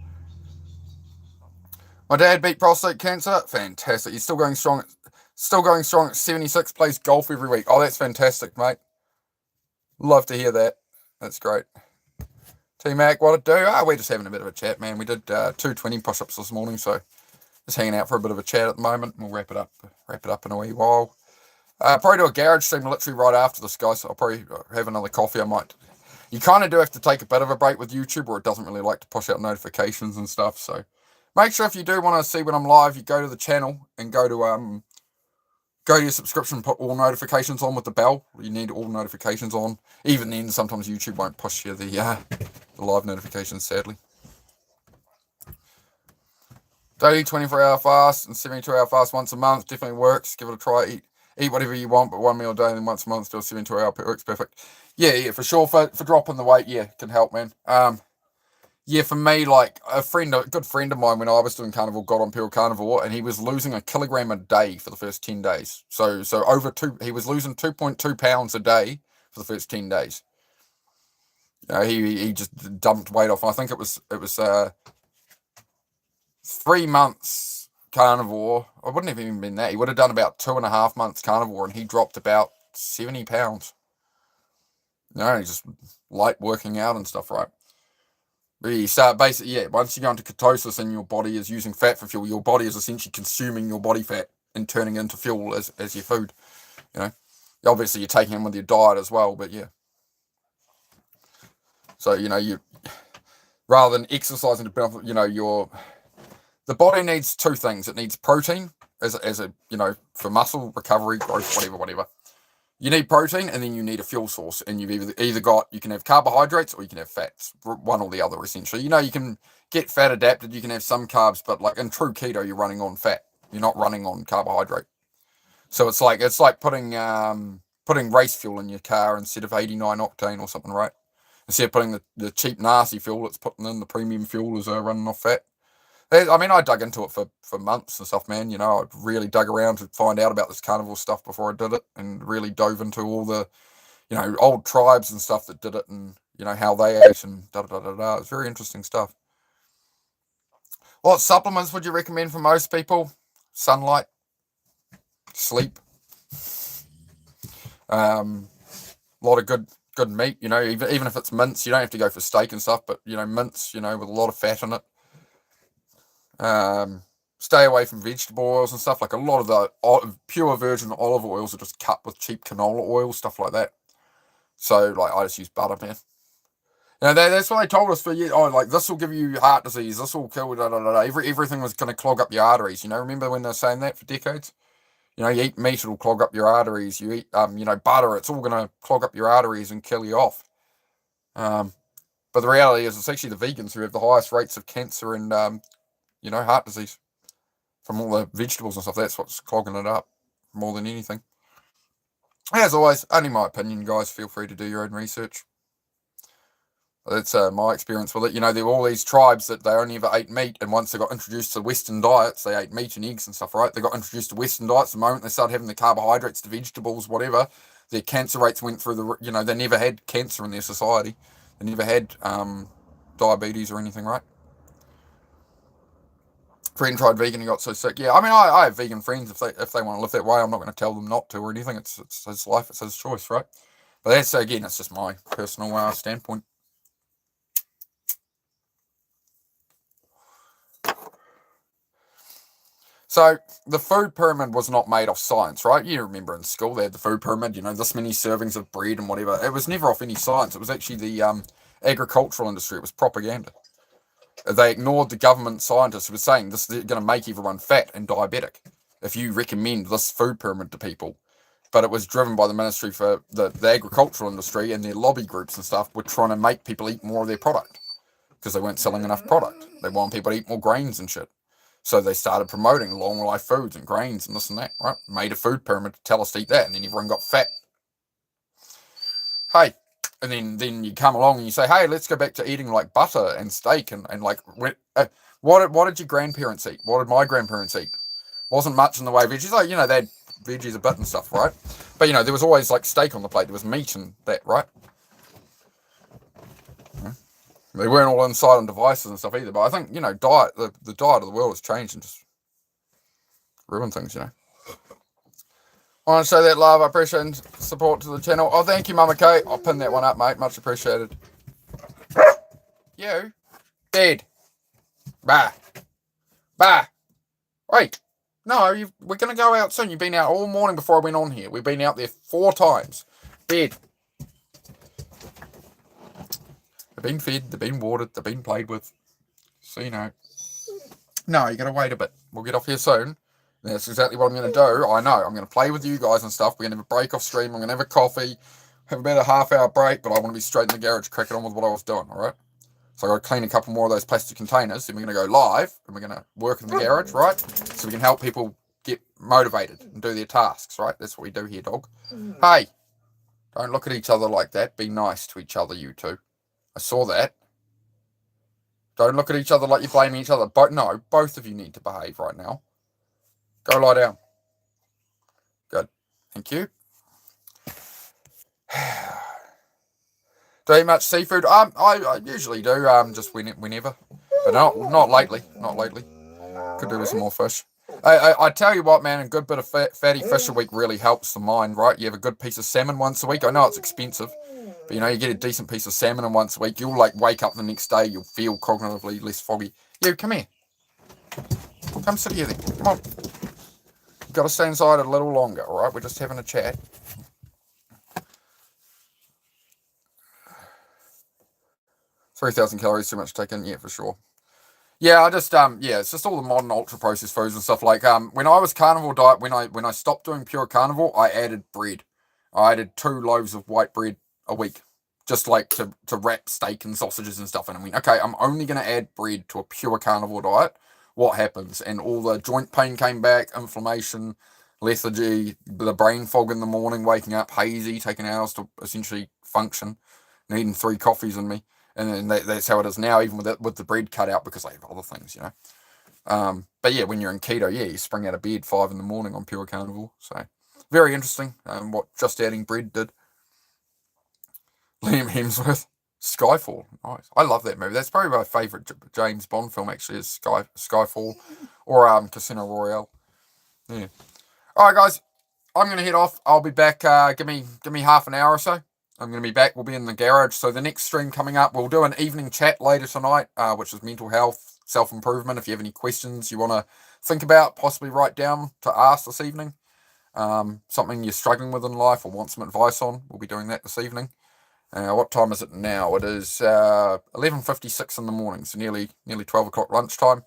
My dad beat prostate cancer. Fantastic. He's still going strong. Still going strong at 76. Plays golf every week. Oh, that's fantastic, mate. Love to hear that. That's great. T-Mac, what it do? We're just having a bit of a chat, man. We did 220 push-ups this morning, so just hanging out for a bit of a chat at the moment. We'll wrap it up in a wee while. Probably do a garage stream literally right after this, guys. So I'll probably have another coffee. I might. You kind of do have to take a bit of a break with YouTube, or it doesn't really like to push out notifications and stuff. So make sure if you do want to see when I'm live, you go to the channel and go to your subscription, put all notifications on with the bell. You need all notifications on. Even then, sometimes YouTube won't push you the live notifications, sadly. Daily 24-hour fast and 72-hour fast once a month definitely works. Give it a try. Eat whatever you want, but 1 meal a day and then once a month, do a 72-hour, works perfect. Yeah, for sure. For dropping the weight, yeah, can help, man. Yeah, for me, like a good friend of mine, when I was doing carnivore, got on pure carnivore, and he was losing 1 kilogram a day for the first 10 days. So he was losing 2.2 pounds a day for the first 10 days. He just dumped weight off. I think it was 3 months carnivore. I wouldn't have even been that. He would have done about 2.5 months carnivore, and he dropped about 70 pounds. He just light working out and stuff, right? You start basically, once you go into ketosis and your body is using fat for fuel, your body is essentially consuming your body fat and turning into fuel as your food. Obviously you're taking in with your diet as well, but yeah. So, you rather than exercising to build, the body needs 2 things. It needs protein as a for muscle recovery, growth, whatever. You need protein, and then you need a fuel source, and you've either got, you can have carbohydrates or you can have fats, one or the other, essentially. You can get fat adapted, you can have some carbs, but like in true keto, you're running on fat. You're not running on carbohydrate. So it's like putting race fuel in your car instead of 89 octane or something, right? Instead of putting the cheap, nasty fuel, it's putting in the premium fuel as running off fat. I dug into it for months and stuff, man. I really dug around to find out about this carnivore stuff before I did it, and really dove into all the, old tribes and stuff that did it, and, how they ate and da-da-da-da-da. It's very interesting stuff. What supplements would you recommend for most people? Sunlight, sleep, a lot of good meat, even if it's mince. You don't have to go for steak and stuff, but, mince, with a lot of fat in it. Stay away from vegetable oils and stuff. Like a lot of the pure virgin olive oils are just cut with cheap canola oil, stuff like that. So, like, I just use butter, man. You know, that's what they told us for years. Oh, like, this will give you heart disease. This will kill, da, da, da, da. Everything was going to clog up your arteries. You know, remember when they were saying that for decades? You know, you eat meat, it'll clog up your arteries. You eat, butter, it's all going to clog up your arteries and kill you off. But the reality is, it's actually the vegans who have the highest rates of cancer and, heart disease from all the vegetables and stuff. That's what's clogging it up more than anything. As always, only my opinion, guys. Feel free to do your own research. That's my experience with it. You know, there were all these tribes that they only ever ate meat, and once they got introduced to Western diets, they ate meat and eggs and stuff, right? They got introduced to Western diets. The moment they started having the carbohydrates, the vegetables, whatever, their cancer rates went through the, they never had cancer in their society. They never had diabetes or anything, right? Friend tried vegan and got so sick. Yeah, I mean, I have vegan friends. If they want to live that way, I'm not going to tell them not to or anything. It's his life. It's his choice, right? But that's, again, that's just my personal standpoint. So the food pyramid was not made off science, right? You remember in school they had the food pyramid, this many servings of bread and whatever. It was never off any science. It was actually the agricultural industry. It was propaganda. They ignored the government scientists who were saying this is going to make everyone fat and diabetic if you recommend this food pyramid to people. But it was driven by the Ministry for the agricultural industry, and their lobby groups and stuff were trying to make people eat more of their product because they weren't selling enough product. They want people to eat more grains and shit. So they started promoting long life foods and grains and this and that, right? Made a food pyramid to tell us to eat that, and then everyone got fat. Hey, and then you come along and you say, hey, let's go back to eating like butter and steak and like, what did your grandparents eat? What did my grandparents eat? Wasn't much in the way of veggies. Like, they had veggies a bit and stuff, right? But, there was always like steak on the plate. There was meat and that, right? They weren't all inside on devices and stuff either. But I think, diet, the diet of the world has changed and just ruined things, I want to show that love. I appreciate support to the channel. Oh, thank you, Mama Kate. I'll pin that one up, mate. Much appreciated. You. Dead. Bah. Wait. No, we're going to go out soon. You've been out all morning before I went on here. We've been out there 4 times. Bed. They've been fed, they've been watered, they've been played with. So, No, you got to wait a bit. We'll get off here soon. That's exactly what I'm going to do. I know. I'm going to play with you guys and stuff. We're going to have a break off stream. I'm going to have a coffee. Have about a half-hour break, but I want to be straight in the garage cracking on with what I was doing, all right? So I've got to clean a couple more of those plastic containers. Then we're going to go live, and we're going to work in the garage, right? So we can help people get motivated and do their tasks, right? That's what we do here, dog. Hey, don't look at each other like that. Be nice to each other, you two. I saw that. Don't look at each other like you're blaming each other. No, both of you need to behave right now. Go lie down. Good. Thank you. Do you eat much seafood? I usually do. Just whenever, but not lately. Not lately. Could do with some more fish. I tell you what, man, a good bit of fatty fish a week really helps the mind, right? You have a good piece of salmon once a week. I know it's expensive, but you get a decent piece of salmon in once a week. You'll like wake up the next day. You'll feel cognitively less foggy. You come here. Come sit here then. Come on. You've got to stay inside a little longer, all right? We're just having a chat. 3,000 calories too much to take in, yeah, for sure. Yeah, I just it's just all the modern ultra processed foods and stuff. Like when I was carnivore diet, when I stopped doing pure carnivore, I added bread. I added 2 loaves of white bread a week, just like to wrap steak and sausages and stuff in. I mean, okay, I'm only gonna add bread to a pure carnivore diet. What happens? And all the joint pain came back, inflammation, lethargy, the brain fog in the morning, waking up hazy, taking hours to essentially function, needing 3 coffees in me. And then that's how it is now, even with the bread cut out, because I have other things, But yeah, when you're in keto, yeah, you spring out of bed 5 in the morning on pure carnivore. So very interesting. What just adding bread did. Liam Hemsworth, Skyfall, nice. I love that movie. That's probably my favorite James Bond film. Actually, is Skyfall, or Casino Royale. Yeah. All right, guys, I'm gonna head off. I'll be back. Give me half an hour or so. I'm going to be back. We'll be in the garage. So the next stream coming up, we'll do an evening chat later tonight, which is mental health, self-improvement. If you have any questions you want to think about, possibly write down to ask this evening, something you're struggling with in life or want some advice on, we'll be doing that this evening. What time is it now? It is 11:56 in the morning, so nearly 12 o'clock lunchtime.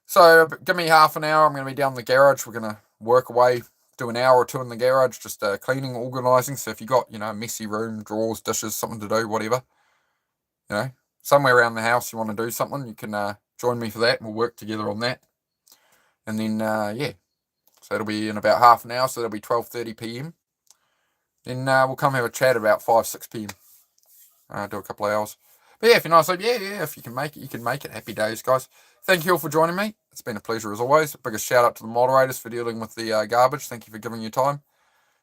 So give me half an hour. I'm going to be down in the garage. We're going to work away, do an hour or two in the garage, just cleaning, organising. So if you got, a messy room, drawers, dishes, something to do, whatever, somewhere around the house you want to do something, you can join me for that, and we'll work together on that. And then, so it'll be in about half an hour, so it'll be 12:30 p.m. Then we'll come have a chat about 5-6 p.m. Do a couple of hours. But yeah, if you're nice, if you can make it, you can make it. Happy days, guys. Thank you all for joining me. It's been a pleasure as always. Biggest shout out to the moderators for dealing with the garbage. Thank you for giving your time.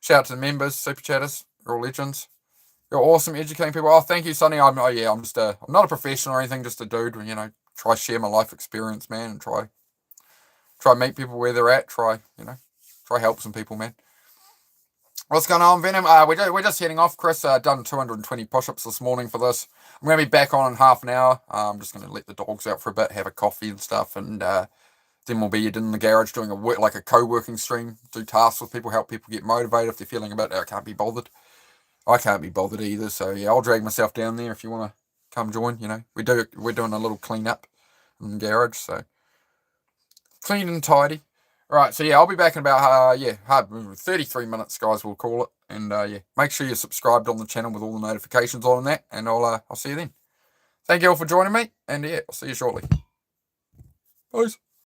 Shout out to the members, super chatters. You're all legends. You're awesome, educating people. Oh, thank you, Sonny. I'm not a professional or anything, just a dude. Try share my life experience, man, and try meet people where they're at. Try help some people, man. What's going on, Venom? We're just heading off, Chris. Done 220 push-ups this morning for this. I'm going to be back on in half an hour. I'm just going to let the dogs out for a bit, have a coffee and stuff, and then we'll be in the garage doing a co-working stream, do tasks with people, help people get motivated if they're feeling a bit, I can't be bothered. I can't be bothered either, so yeah, I'll drag myself down there if you want to come join. We're doing a little clean up in the garage, so clean and tidy. Right, so yeah, I'll be back in about 33 minutes, guys. We'll call it, and make sure you're subscribed on the channel with all the notifications on and that, and I'll see you then. Thank you all for joining me, and yeah, I'll see you shortly. Peace.